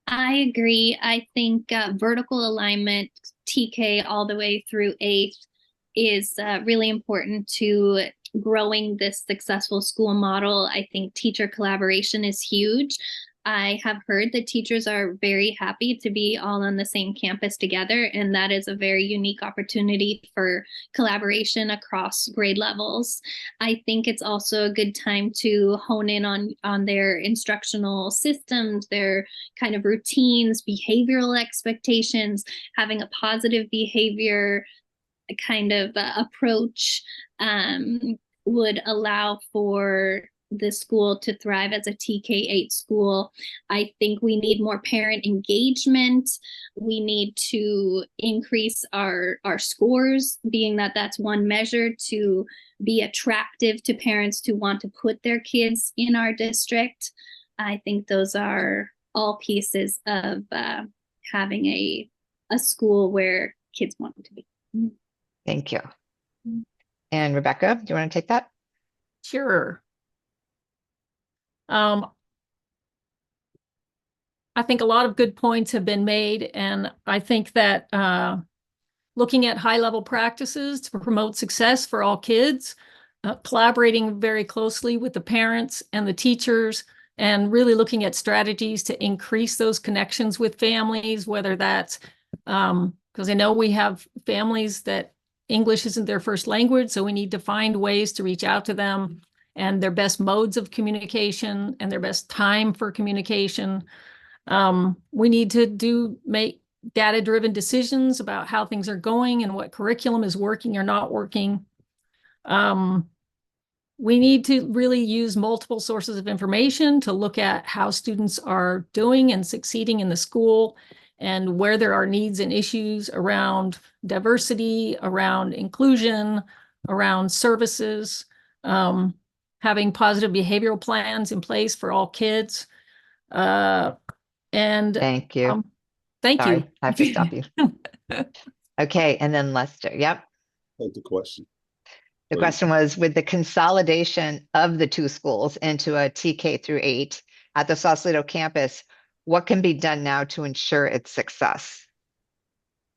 I agree. I think vertical alignment, TK all the way through 8th, is really important to growing this successful school model. I think teacher collaboration is huge. I have heard that teachers are very happy to be all on the same campus together, and that is a very unique opportunity for collaboration across grade levels. I think it's also a good time to hone in on their instructional systems, their kind of routines, behavioral expectations, having a positive behavior kind of approach would allow for the school to thrive as a TK8 school. I think we need more parent engagement. We need to increase our scores, being that that's one measure to be attractive to parents to want to put their kids in our district. I think those are all pieces of having a school where kids want to be.
Thank you. And Rebecca, do you want to take that?
Sure. I think a lot of good points have been made, and I think that looking at high-level practices to promote success for all kids, collaborating very closely with the parents and the teachers, and really looking at strategies to increase those connections with families, whether that's because I know we have families that English isn't their first language, so we need to find ways to reach out to them and their best modes of communication and their best time for communication. We need to make data-driven decisions about how things are going and what curriculum is working or not working. We need to really use multiple sources of information to look at how students are doing and succeeding in the school, and where there are needs and issues around diversity, around inclusion, around services, having positive behavioral plans in place for all kids. And
thank you.
Thank
Sorry,
you.
I have to stop you. Okay, and then Lester. Yep.
Take the question.
The question was, with the consolidation of the two schools into a TK through 8 at the Sausalito campus, what can be done now to ensure its success?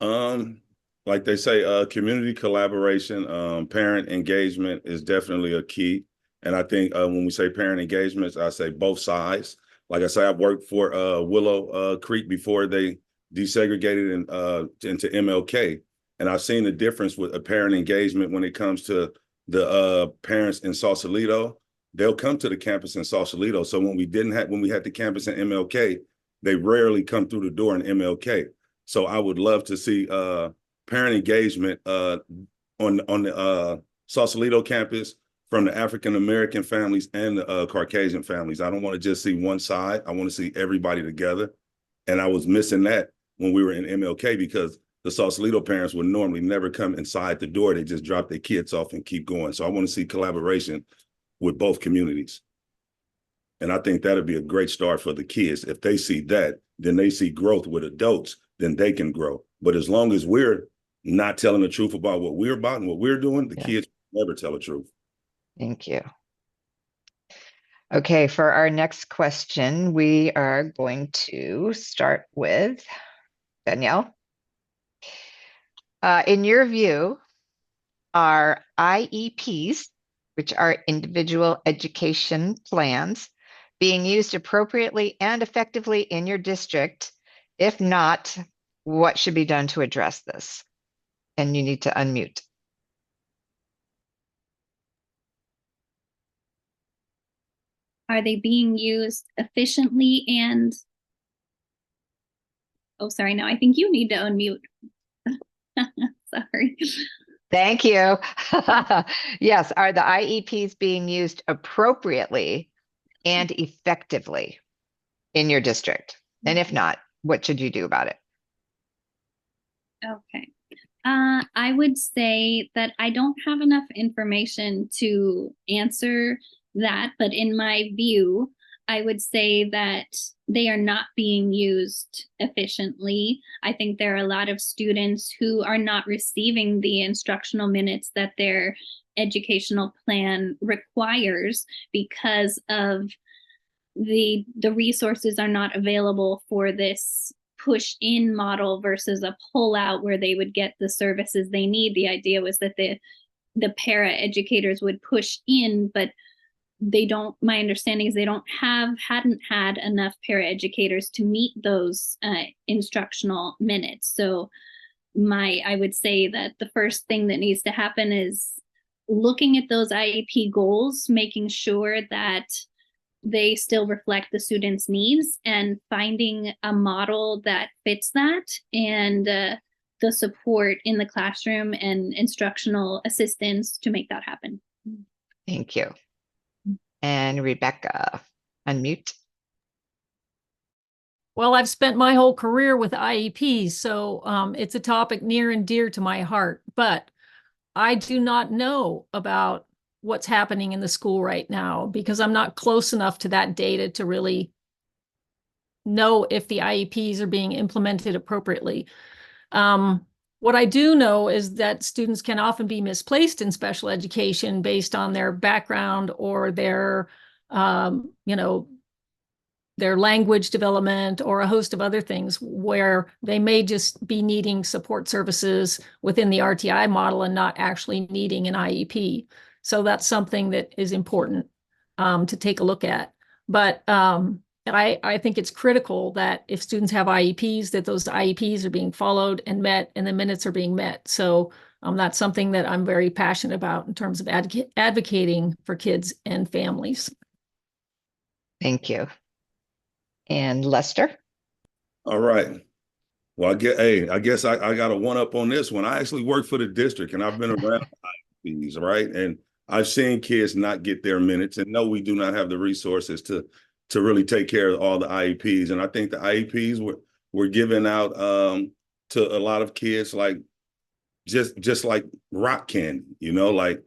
Like they say, community collaboration, parent engagement is definitely a key. And I think when we say parent engagements, I say both sides. Like I say, I've worked for Willow Creek before they desegregated into MLK. And I've seen the difference with a parent engagement when it comes to the parents in Sausalito. They'll come to the campus in Sausalito. So when we had the campus in MLK, they rarely come through the door in MLK. So I would love to see parent engagement on the Sausalito campus from the African-American families and the Caucasian families. I don't want to just see one side. I want to see everybody together. And I was missing that when we were in MLK because the Sausalito parents would normally never come inside the door. They just drop their kids off and keep going. So I want to see collaboration with both communities. And I think that'd be a great start for the kids. If they see that, then they see growth with adults, then they can grow. But as long as we're not telling the truth about what we're about and what we're doing, the kids never tell the truth.
Thank you. Okay, for our next question, we are going to start with Danielle. In your view, are IEPs, which are individual education plans, being used appropriately and effectively in your district? If not, what should be done to address this? And you need to unmute.
Are they being used efficiently and, oh, sorry, no, I think you need to unmute. Sorry.
Thank you. Yes, are the IEPs being used appropriately and effectively in your district? And if not, what should you do about it?
Okay. I would say that I don't have enough information to answer that, but in my view, I would say that they are not being used efficiently. I think there are a lot of students who are not receiving the instructional minutes that their educational plan requires because of the resources are not available for this push in model versus a pull out where they would get the services they need. The idea was that the para educators would push in, but they don't, my understanding is they hadn't had enough para educators to meet those instructional minutes. So I would say that the first thing that needs to happen is looking at those IEP goals, making sure that they still reflect the students' needs and finding a model that fits that and the support in the classroom and instructional assistance to make that happen.
Thank you. And Rebecca, unmute.
Well, I've spent my whole career with IEPs, so it's a topic near and dear to my heart, but I do not know about what's happening in the school right now because I'm not close enough to that data to really know if the IEPs are being implemented appropriately. What I do know is that students can often be misplaced in special education based on their background or their, their language development or a host of other things where they may just be needing support services within the RTI model and not actually needing an IEP. So that's something that is important to take a look at. But I think it's critical that if students have IEPs, that those IEPs are being followed and met and the minutes are being met. So that's something that I'm very passionate about in terms of advocating for kids and families.
Thank you. And Lester?
All right. Well, I guess I got a one-up on this one. I actually work for the district and I've been around IEPs, right? And I've seen kids not get their minutes, and no, we do not have the resources to really take care of all the IEPs. And I think the IEPs were given out to a lot of kids like just like rock candy, like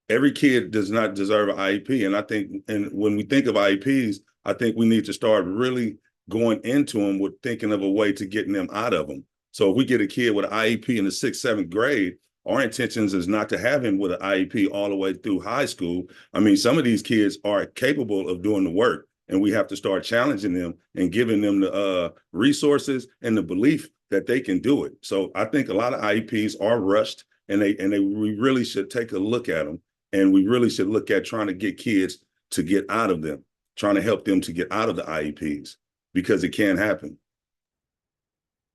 every kid does not deserve an IEP. And I think, and when we think of IEPs, I think we need to start really going into them with thinking of a way to getting them out of them. So if we get a kid with an IEP in the 6th, 7th grade, Our intentions is not to have him with an IEP all the way through high school. I mean, some of these kids are capable of doing the work, and we have to start challenging them and giving them the resources and the belief that they can do it. So I think a lot of IEPs are rushed, and we really should take a look at them, and we really should look at trying to get kids to get out of them, trying to help them to get out of the IEPs, because it can happen.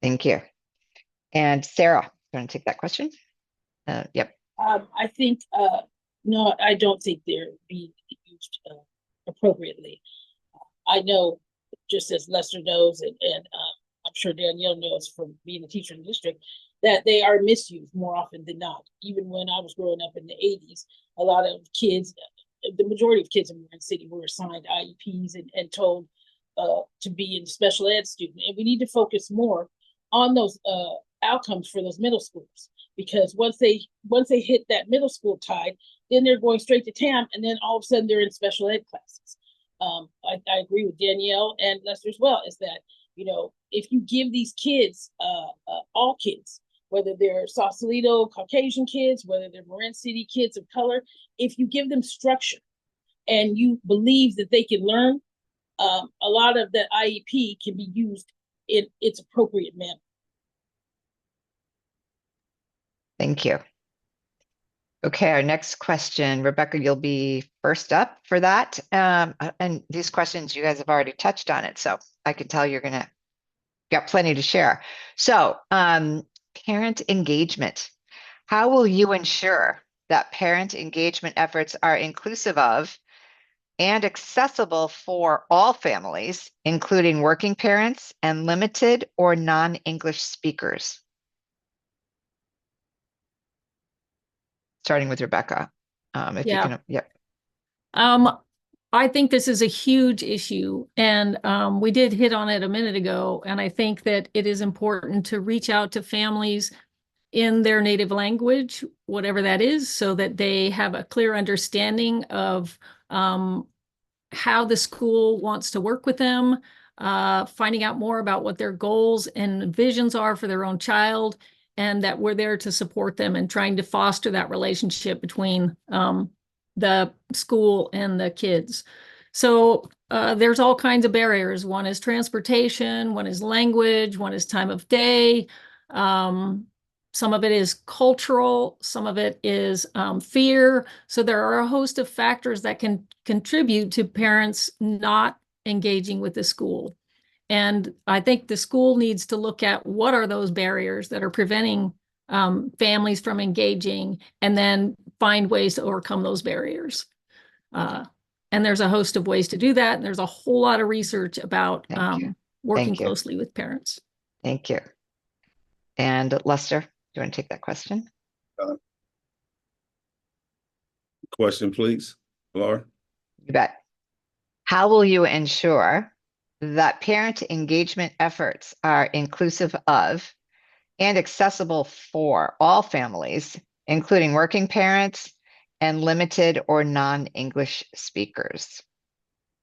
Thank you. And Sarah, you want to take that question? Yep.
I think, no, I don't think they're being used appropriately. I know, just as Lester knows, and I'm sure Danielle knows from being a teacher in the district, that they are misused more often than not. Even when I was growing up in the 80s, a lot of kids, the majority of kids in Marin City were assigned IEPs and told to be in special ed student. And we need to focus more on those outcomes for those middle schools, because once they hit that middle school tide, then they're going straight to TAM, and then all of a sudden they're in special ed classes. I agree with Danielle and Lester as well, is that, you know, if you give these kids, all kids, whether they're Sausalito Caucasian kids, whether they're Marin City kids of color, if you give them structure and you believe that they can learn, a lot of that IEP can be used in its appropriate manner.
Thank you. Okay, our next question, Rebecca, you'll be first up for that. And these questions, you guys have already touched on it, so I can tell you're gonna got plenty to share. So, parent engagement. How will you ensure that parent engagement efforts are inclusive of and accessible for all families, including working parents and limited or non-English speakers? Starting with Rebecca, if you can, yep.
I think this is a huge issue, and we did hit on it a minute ago, and I think that it is important to reach out to families in their native language, whatever that is, so that they have a clear understanding of how the school wants to work with them, finding out more about what their goals and visions are for their own child, and that we're there to support them and trying to foster that relationship between the school and the kids. So there's all kinds of barriers. One is transportation, one is language, one is time of day. Some of it is cultural, some of it is fear. So there are a host of factors that can contribute to parents not engaging with the school. And I think the school needs to look at what are those barriers that are preventing families from engaging, and then find ways to overcome those barriers. And there's a host of ways to do that. And there's a whole lot of research about working closely with parents.
Thank you. And Lester, do you want to take that question?
Question, please, Laura.
You bet. How will you ensure that parent engagement efforts are inclusive of and accessible for all families, including working parents and limited or non-English speakers?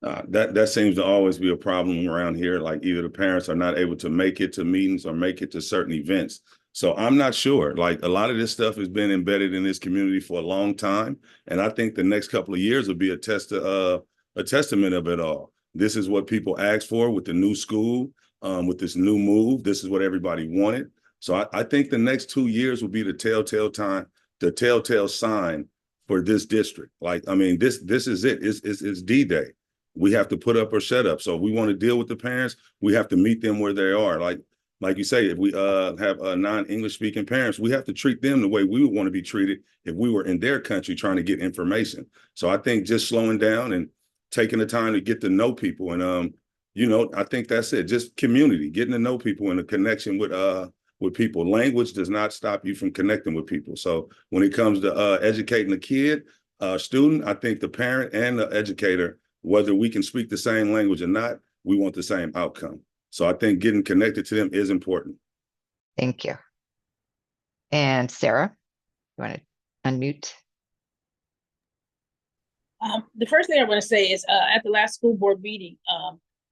That seems to always be a problem around here. Like, either the parents are not able to make it to meetings or make it to certain events. So I'm not sure. Like, a lot of this stuff has been embedded in this community for a long time, and I think the next couple of years will be a testament of it all. This is what people asked for with the new school, with this new move. This is what everybody wanted. So I think the next 2 years will be the telltale sign for this district. Like, I mean, this is it. It's D-Day. We have to put up or shut up. So if we want to deal with the parents, we have to meet them where they are. Like you say, if we have non-English speaking parents, we have to treat them the way we would want to be treated if we were in their country trying to get information. So I think just slowing down and taking the time to get to know people, and you know, I think that's it. Just community, getting to know people, and a connection with people. Language does not stop you from connecting with people. So when it comes to educating a kid, student, I think the parent and the educator, whether we can speak the same language or not, we want the same outcome. So I think getting connected to them is important.
Thank you. And Sarah, you want to unmute?
The first thing I want to say is at the last school board meeting,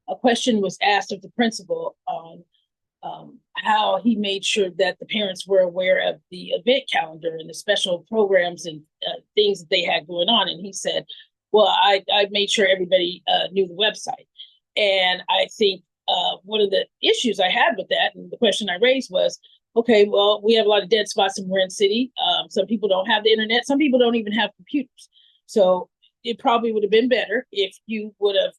a question was asked of the principal on how he made sure that the parents were aware of the event calendar and the special programs and things that they had going on. And he said, well, I made sure everybody knew the website. And I think one of the issues I had with that, and the question I raised was, okay, well, we have a lot of dead spots in Marin City. Some people don't have the internet. Some people don't even have computers. So it probably would have been better if you would have,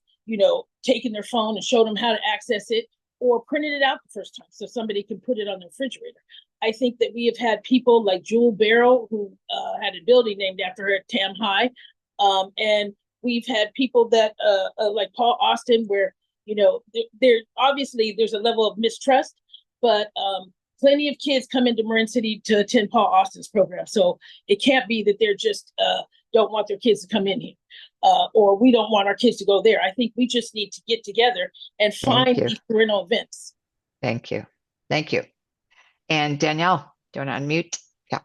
taken their phone and showed them how to access it, or printed it out the first time so somebody can put it on the refrigerator. I think that we have had people like Jewel Barrow, who had a building named after her at Tam High. And we've had people that like Paul Austin, where, there obviously there's a level of mistrust, but plenty of kids come into Marin City to attend Paul Austin's program. So it can't be that they're just don't want their kids to come in here. Or we don't want our kids to go there. I think we just need to get together and find these parental events.
Thank you. Thank you. And Danielle, do you want to unmute? Yeah.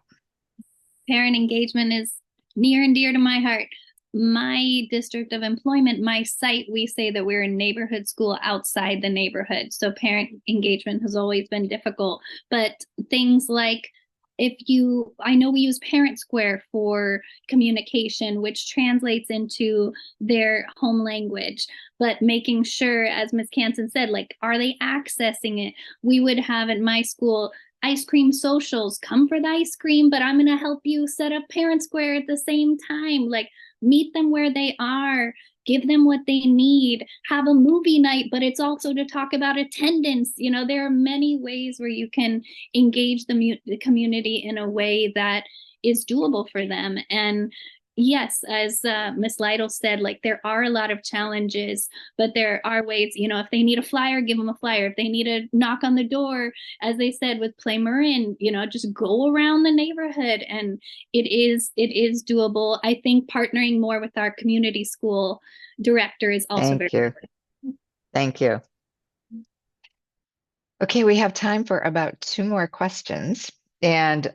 Parent engagement is near and dear to my heart. My district of employment, my site, we say that we're a neighborhood school outside the neighborhood. So parent engagement has always been difficult. But things like, I know we use Parent Square for communication, which translates into their home language, but making sure, as Ms. Canson said, like, are they accessing it? We would have at my school ice cream socials, come for the ice cream, but I'm going to help you set up Parent Square at the same time. Like, meet them where they are, give them what they need, have a movie night, but it's also to talk about attendance. There are many ways where you can engage the community in a way that is doable for them. And yes, as Ms. Lytle said, like, there are a lot of challenges, but there are ways, if they need a flyer, give them a flyer. If they need a knock on the door, as they said with Play Marin, just go around the neighborhood, and it is doable. I think partnering more with our community school director is also very important.
Thank you. Okay, we have time for about 2 more questions. And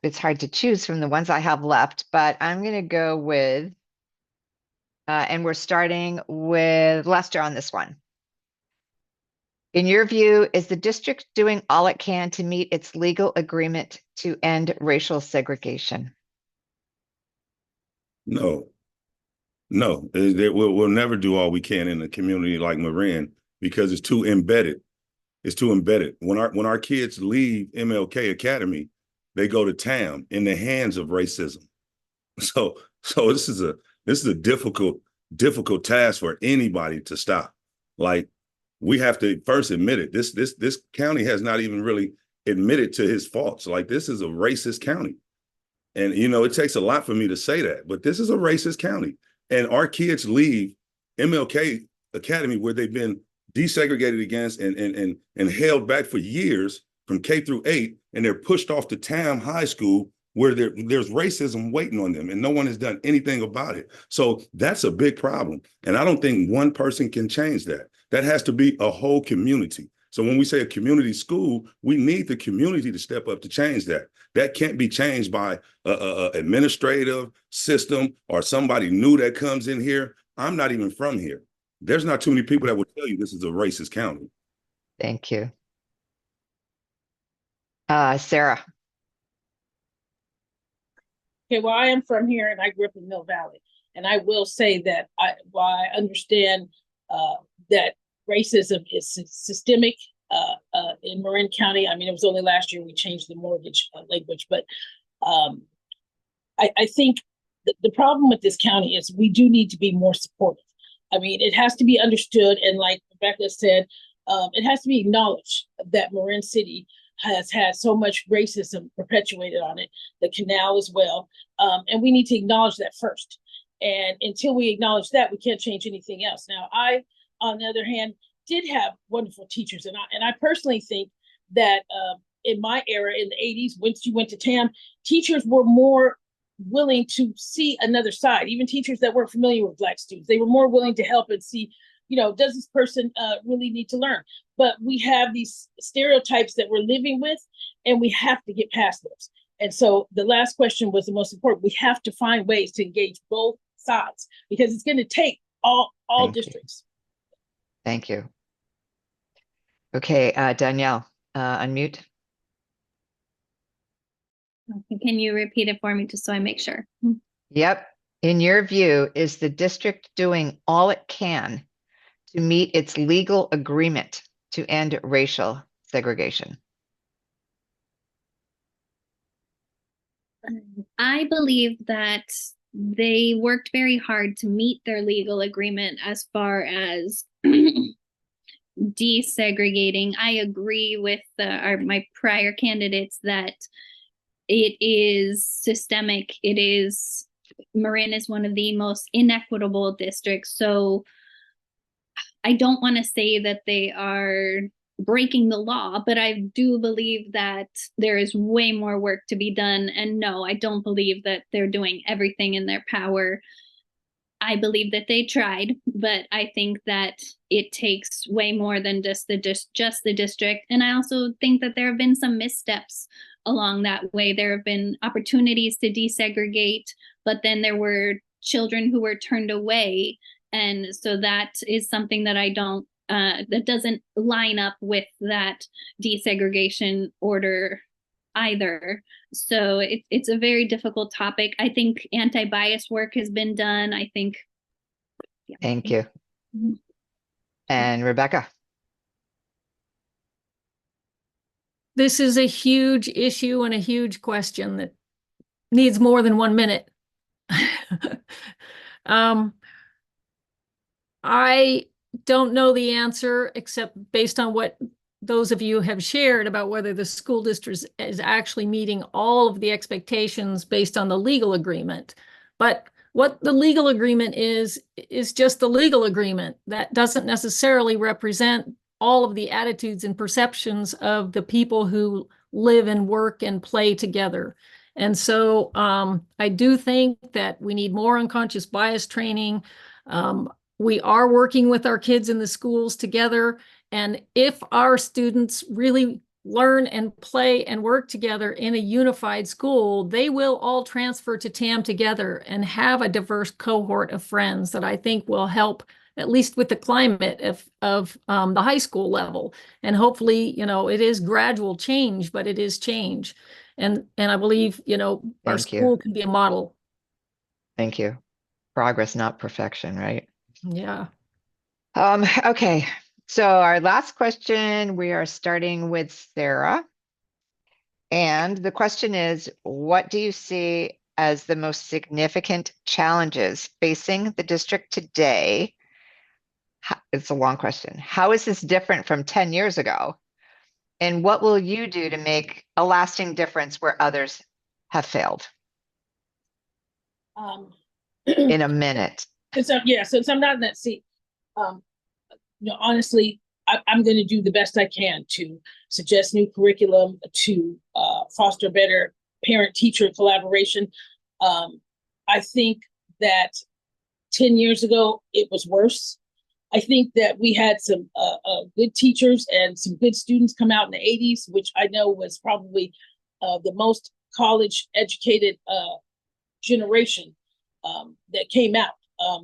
it's hard to choose from the ones I have left, but I'm going to go with, and we're starting with Lester on this one. In your view, is the district doing all it can to meet its legal agreement to end racial segregation?
No. We'll never do all we can in a community like Marin because it's too embedded. It's too embedded. When our kids leave MLK Academy, they go to TAM in the hands of racism. So this is a difficult task for anybody to stop. Like, we have to first admit it. This county has not even really admitted to his faults. Like, this is a racist county. And it takes a lot for me to say that, but this is a racist county. And our kids leave MLK Academy, where they've been desegregated against and held back for years from K through 8, and they're pushed off to TAM High School, where there's racism waiting on them, and no one has done anything about it. So that's a big problem. And I don't think one person can change that. That has to be a whole community. So when we say a community school, we need the community to step up to change that. That can't be changed by a administrative system or somebody new that comes in here. I'm not even from here. There's not too many people that will tell you this is a racist county.
Thank you. Sarah.
Okay, well, I am from here and I grew up in Mill Valley. And I will say that while I understand that racism is systemic in Marin County. I mean, it was only last year we changed the mortgage language, but I think the problem with this county is we do need to be more supportive. I mean, it has to be understood, and like Rebecca said, it has to be acknowledged that Marin City has had so much racism perpetuated on it, the canal as well, and we need to acknowledge that first. And until we acknowledge that, we can't change anything else. Now, I, on the other hand, did have wonderful teachers, and I personally think that in my era in the 80s, once you went to TAM, teachers were more willing to see another side. Even teachers that weren't familiar with Black students, they were more willing to help and see, does this person really need to learn? But we have these stereotypes that we're living with, and we have to get past those. And so the last question was the most important. We have to find ways to engage both sides, because it's going to take all districts.
Thank you. Okay, Danielle. Unmute.
Can you repeat it for me just so I make sure?
Yep. In your view, is the district doing all it can to meet its legal agreement to end racial segregation?
I believe that they worked very hard to meet their legal agreement as far as desegregating. I agree with my prior candidates that it is systemic. Marin is one of the most inequitable districts. So I don't want to say that they are breaking the law, but I do believe that there is way more work to be done. And no, I don't believe that they're doing everything in their power. I believe that they tried, but I think that it takes way more than just the district. And I also think that there have been some missteps along that way. There have been opportunities to desegregate, but then there were children who were turned away. And so that is something that that doesn't line up with that desegregation order either. So it's a very difficult topic. I think anti-bias work has been done. I think. Yeah.
Thank you.
Mhm.
And Rebecca.
This is a huge issue and a huge question that needs more than 1 minute. I don't know the answer except based on what those of you have shared about whether the school district is actually meeting all of the expectations based on the legal agreement. But what the legal agreement is just the legal agreement. That doesn't necessarily represent all of the attitudes and perceptions of the people who live and work and play together. And so I do think that we need more unconscious bias training. We are working with our kids in the schools together. And if our students really learn and play and work together in a unified school, they will all transfer to TAM together and have a diverse cohort of friends that I think will help, at least with the climate of the high school level. And hopefully, it is gradual change, but it is change. And I believe, our school can be a model.
Thank you. Progress, not perfection, right?
Yeah.
Okay. So our last question, we are starting with Sarah. And the question is, what do you see as the most significant challenges facing the district today? It's a long question. How is this different from 10 years ago? And what will you do to make a lasting difference where others have failed? In a minute.
Since I'm not in that seat, honestly, I'm going to do the best I can to suggest new curriculum, to foster better parent-teacher collaboration. I think that 10 years ago, it was worse. I think that we had some good teachers and some good students come out in the 80s, which I know was probably the most college-educated generation that came out.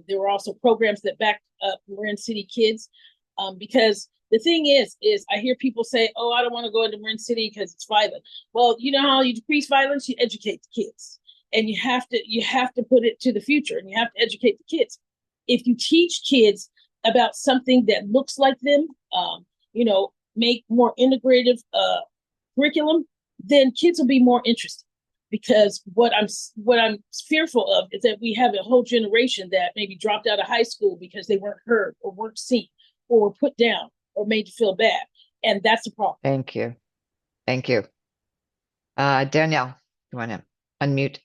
There were also programs that backed up Marin City kids, because the thing is I hear people say, oh, I don't want to go into Marin City because it's violent. Well, you know how you decrease violence? You educate the kids. And you have to put it to the future, and you have to educate the kids. If you teach kids about something that looks like them, make more integrative curriculum, then kids will be more interested. Because what I'm fearful of is that we have a whole generation that maybe dropped out of high school because they weren't heard or weren't seen or were put down or made to feel bad. And that's the problem.
Thank you. Thank you. Danielle, you want to unmute?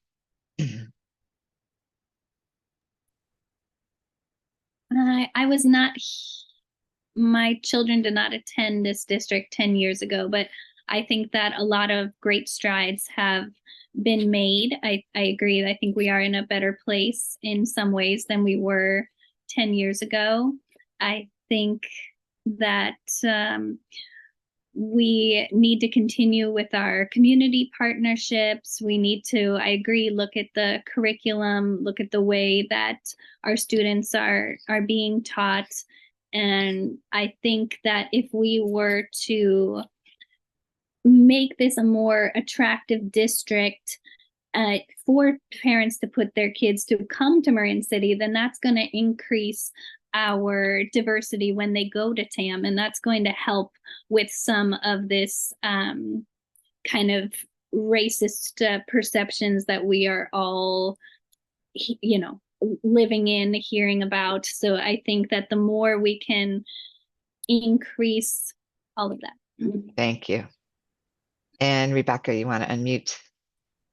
My children did not attend this district 10 years ago, but I think that a lot of great strides have been made. I agree. I think we are in a better place in some ways than we were 10 years ago. I think that we need to continue with our community partnerships. We need to, I agree, look at the curriculum, look at the way that our students are being taught. And I think that if we were to make this a more attractive district for parents to put their kids to come to Marin City, then that's going to increase our diversity when they go to TAM, and that's going to help with some of this kind of racist perceptions that we are all, you know, living in, hearing about. So I think that the more we can increase all of that.
Thank you. And Rebecca, you want to unmute?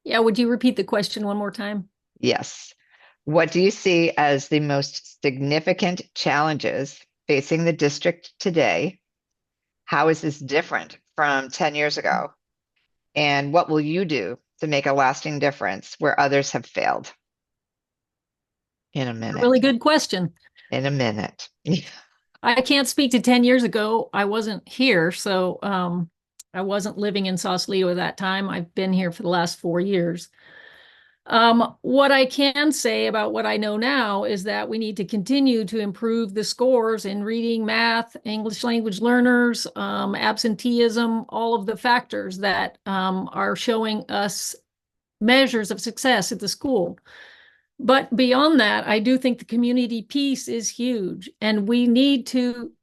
Yeah, would you repeat the question one more time?
Yes. What do you see as the most significant challenges facing the district today? How is this different from 10 years ago? And what will you do to make a lasting difference where others have failed? In a minute.
Really good question.
In a minute.
I can't speak to 10 years ago. I wasn't here, so I wasn't living in Sausalito at that time. I've been here for the last 4 years. What I can say about what I know now is that we need to continue to improve the scores in reading, math, English language learners, absenteeism, all of the factors that are showing us measures of success at the school. But beyond that, I do think the community piece is huge, and we need to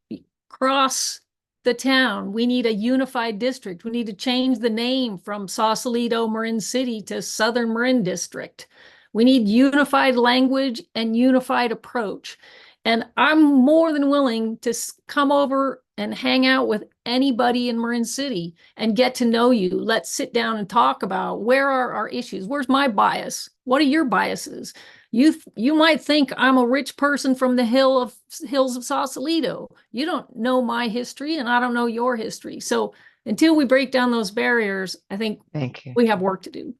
cross the town. We need a unified district. We need to change the name from Sausalito Marin City to Southern Marin District. We need unified language and unified approach. And I'm more than willing to come over and hang out with anybody in Marin City and get to know you. Let's sit down and talk about where are our issues? Where's my bias? What are your biases? You might think I'm a rich person from the hills of Sausalito. You don't know my history, and I don't know your history. So until we break down those barriers, I think
Thank you.
we have work to do.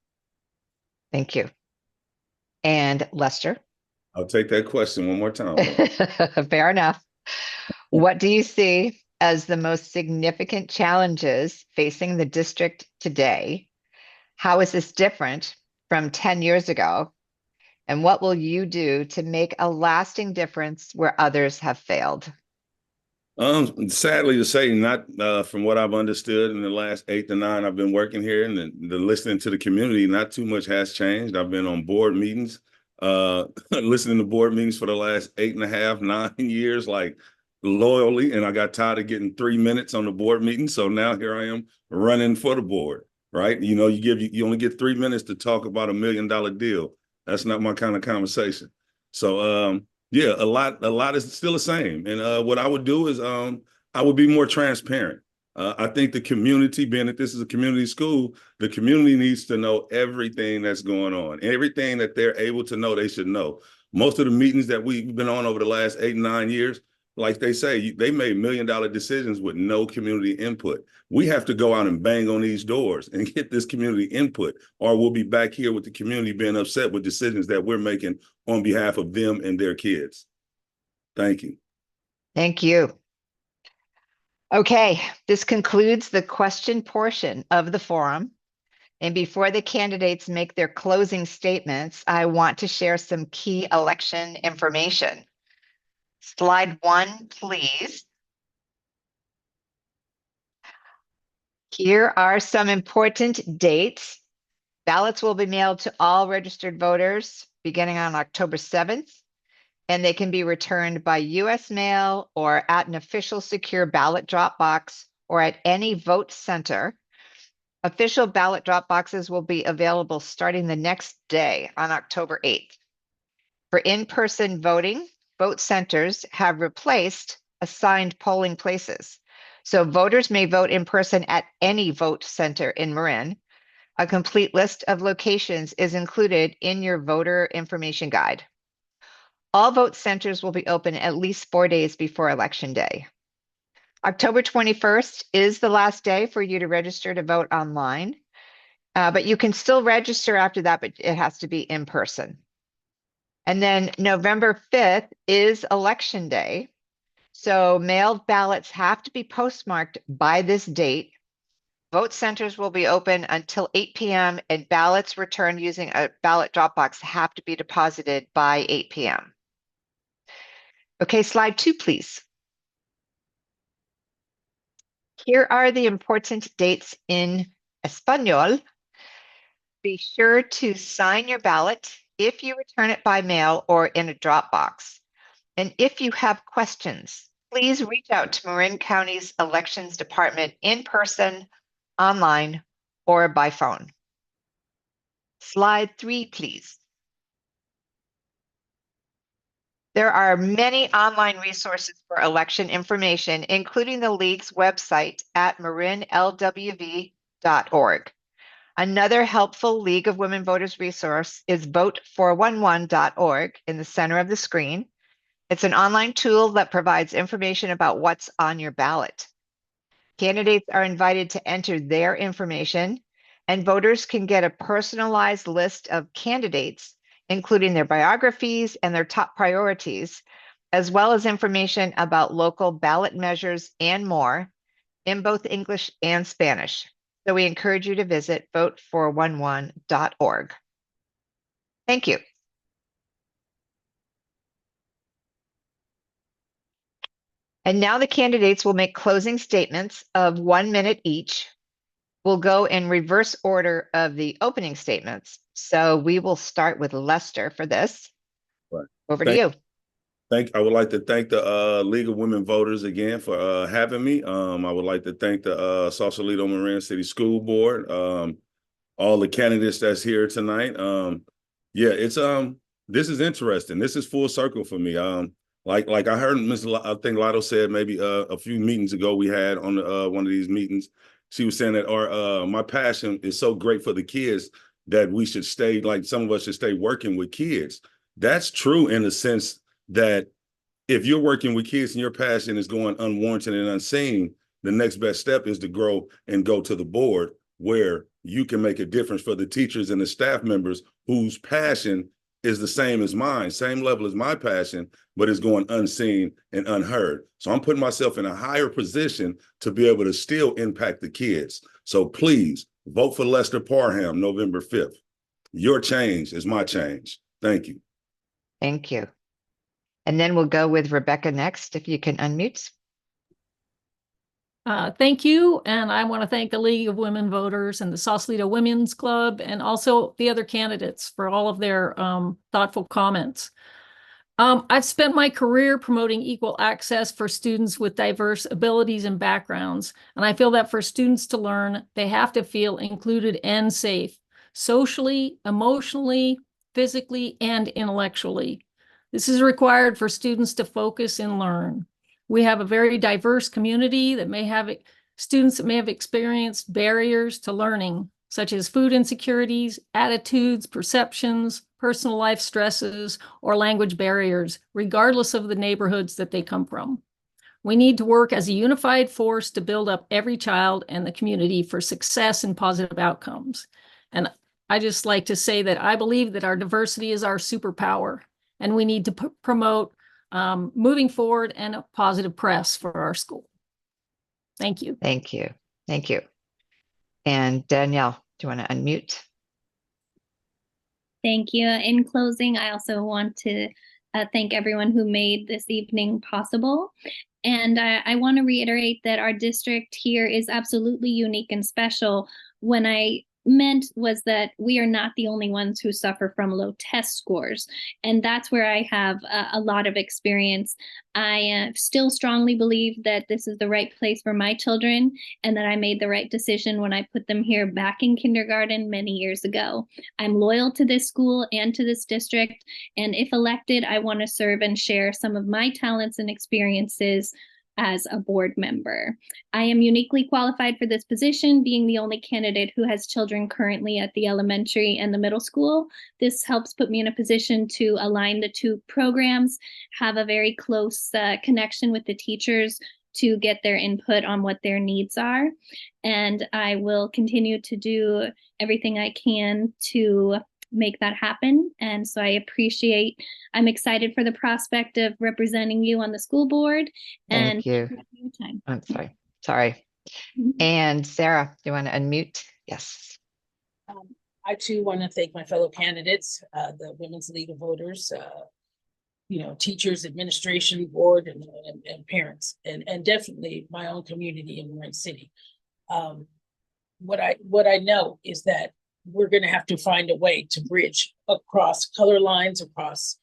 Thank you. And Lester?
I'll take that question one more time.
Fair enough. What do you see as the most significant challenges facing the district today? How is this different from 10 years ago? And what will you do to make a lasting difference where others have failed?
Sadly to say, not from what I've understood in the last 8 to 9 I've been working here, and the listening to the community, not too much has changed. I've been on board meetings, listening to board meetings for the last 8.5, 9 years, like loyally, and I got tired of getting 3 minutes on the board meeting. So now here I am running for the board, right? You know, you only get 3 minutes to talk about $1 million deal. That's not my kind of conversation. So yeah, a lot is still the same. And what I would do is I would be more transparent. I think the community, being that this is a community school, the community needs to know everything that's going on. Everything that they're able to know, they should know. Most of the meetings that we've been on over the last 8 and 9 years, like they say, they made $1 million decisions with no community input. We have to go out and bang on these doors and get this community input, or we'll be back here with the community being upset with decisions that we're making on behalf of them and their kids. Thank you.
Thank you. Okay, this concludes the question portion of the forum. And before the candidates make their closing statements, I want to share some key election information. Slide 1, please. Here are some important dates. Ballots will be mailed to all registered voters beginning on October 7th, and they can be returned by U.S. mail or at an official secure ballot drop box or at any vote center. Official ballot drop boxes will be available starting the next day on October 8th. For in-person voting, vote centers have replaced assigned polling places. So voters may vote in person at any vote center in Marin. A complete list of locations is included in your voter information guide. All vote centers will be open at least 4 days before Election Day. October 21st is the last day for you to register to vote online, but you can still register after that, but it has to be in person. And then November 5th is Election Day. So mailed ballots have to be postmarked by this date. Vote centers will be open until 8 p.m. and ballots returned using a ballot drop box have to be deposited by 8 p.m. Okay, slide 2, please. Here are the important dates in Espanol. Be sure to sign your ballot if you return it by mail or in a drop box. And if you have questions, please reach out to Marin County's Elections Department in person, online, or by phone. Slide 3, please. There are many online resources for election information, including the League's website at marinlwv.org. Another helpful League of Women Voters resource is vote411.org in the center of the screen. It's an online tool that provides information about what's on your ballot. Candidates are invited to enter their information, and voters can get a personalized list of candidates, including their biographies and their top priorities, as well as information about local ballot measures and more in both English and Spanish. So we encourage you to visit vote411.org. Thank you. And now the candidates will make closing statements of 1 minute each. We'll go in reverse order of the opening statements. So we will start with Lester for this.
Right.
Over to you.
I would like to thank the League of Women Voters again for having me. I would like to thank the Sausalito Marin City School Board, all the candidates that's here tonight. Yeah, it's this is interesting. This is full circle for me. Like I heard I think Lotto said maybe a few meetings ago we had on one of these meetings. She was saying that my passion is so great for the kids that we should stay, like some of us should stay working with kids. That's true in the sense that if you're working with kids and your passion is going unwarranted and unseen, the next best step is to grow and go to the board where you can make a difference for the teachers and the staff members whose passion is the same as mine, same level as my passion, but is going unseen and unheard. So I'm putting myself in a higher position to be able to still impact the kids. So please vote for Lester Parham, November 5th. Your change is my change. Thank you.
Thank you. And then we'll go with Rebecca next, if you can unmute.
Thank you. And I want to thank the League of Women Voters and the Sausalito Women's Club and also the other candidates for all of their thoughtful comments. I've spent my career promoting equal access for students with diverse abilities and backgrounds. And I feel that for students to learn, they have to feel included and safe, socially, emotionally, physically, and intellectually. This is required for students to focus and learn. We have a very diverse community that may have students that may have experienced barriers to learning, such as food insecurities, attitudes, perceptions, personal life stresses, or language barriers, regardless of the neighborhoods that they come from. We need to work as a unified force to build up every child and the community for success and positive outcomes. And I just like to say that I believe that our diversity is our superpower, and we need to promote moving forward and a positive press for our school. Thank you.
Thank you. Thank you. And Danielle, do you want to unmute?
Thank you. In closing, I also want to thank everyone who made this evening possible. And I want to reiterate that our district here is absolutely unique and special. When I meant was that we are not the only ones who suffer from low test scores. And that's where I have a lot of experience. I still strongly believe that this is the right place for my children and that I made the right decision when I put them here back in kindergarten many years ago. I'm loyal to this school and to this district. And if elected, I want to serve and share some of my talents and experiences as a board member. I am uniquely qualified for this position, being the only candidate who has children currently at the elementary and the middle school. This helps put me in a position to align the two programs, have a very close connection with the teachers to get their input on what their needs are. And I will continue to do everything I can to make that happen. And so I'm excited for the prospect of representing you on the school board.
Thank you.
Time.
I'm sorry. And Sarah, do you want to unmute? Yes.
I too want to thank my fellow candidates, the Women's League of Voters, teachers, administration, board, and parents, and definitely my own community in Marin City. What I know is that we're going to have to find a way to bridge across color lines, across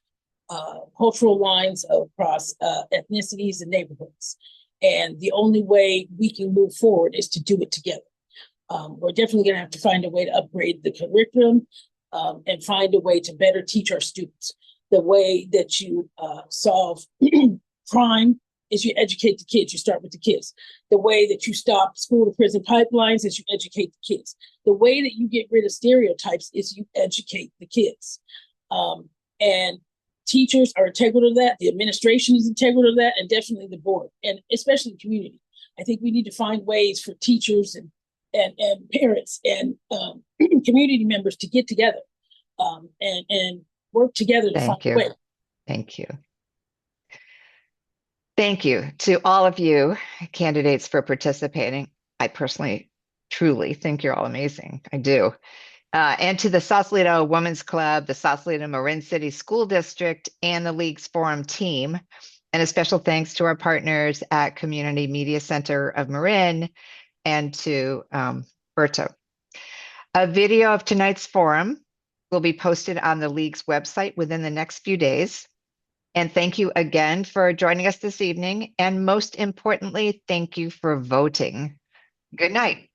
cultural lines, across ethnicities and neighborhoods. And the only way we can move forward is to do it together. We're definitely going to have to find a way to upgrade the curriculum and find a way to better teach our students. The way that you solve crime is you educate the kids. You start with the kids. The way that you stop school to prison pipelines is you educate the kids. The way that you get rid of stereotypes is you educate the kids. And teachers are integral to that. The administration is integral to that, and definitely the board, and especially the community. I think we need to find ways for teachers and parents and community members to get together and work together to find a way.
Thank you. Thank you to all of you candidates for participating. I personally, truly think you're all amazing. I do. And to the Sausalito Women's Club, the Sausalito Marin City School District, and the League's Forum team. And a special thanks to our partners at Community Media Center of Marin and to Berto. A video of tonight's forum will be posted on the League's website within the next few days. And thank you again for joining us this evening. And most importantly, thank you for voting. Good night.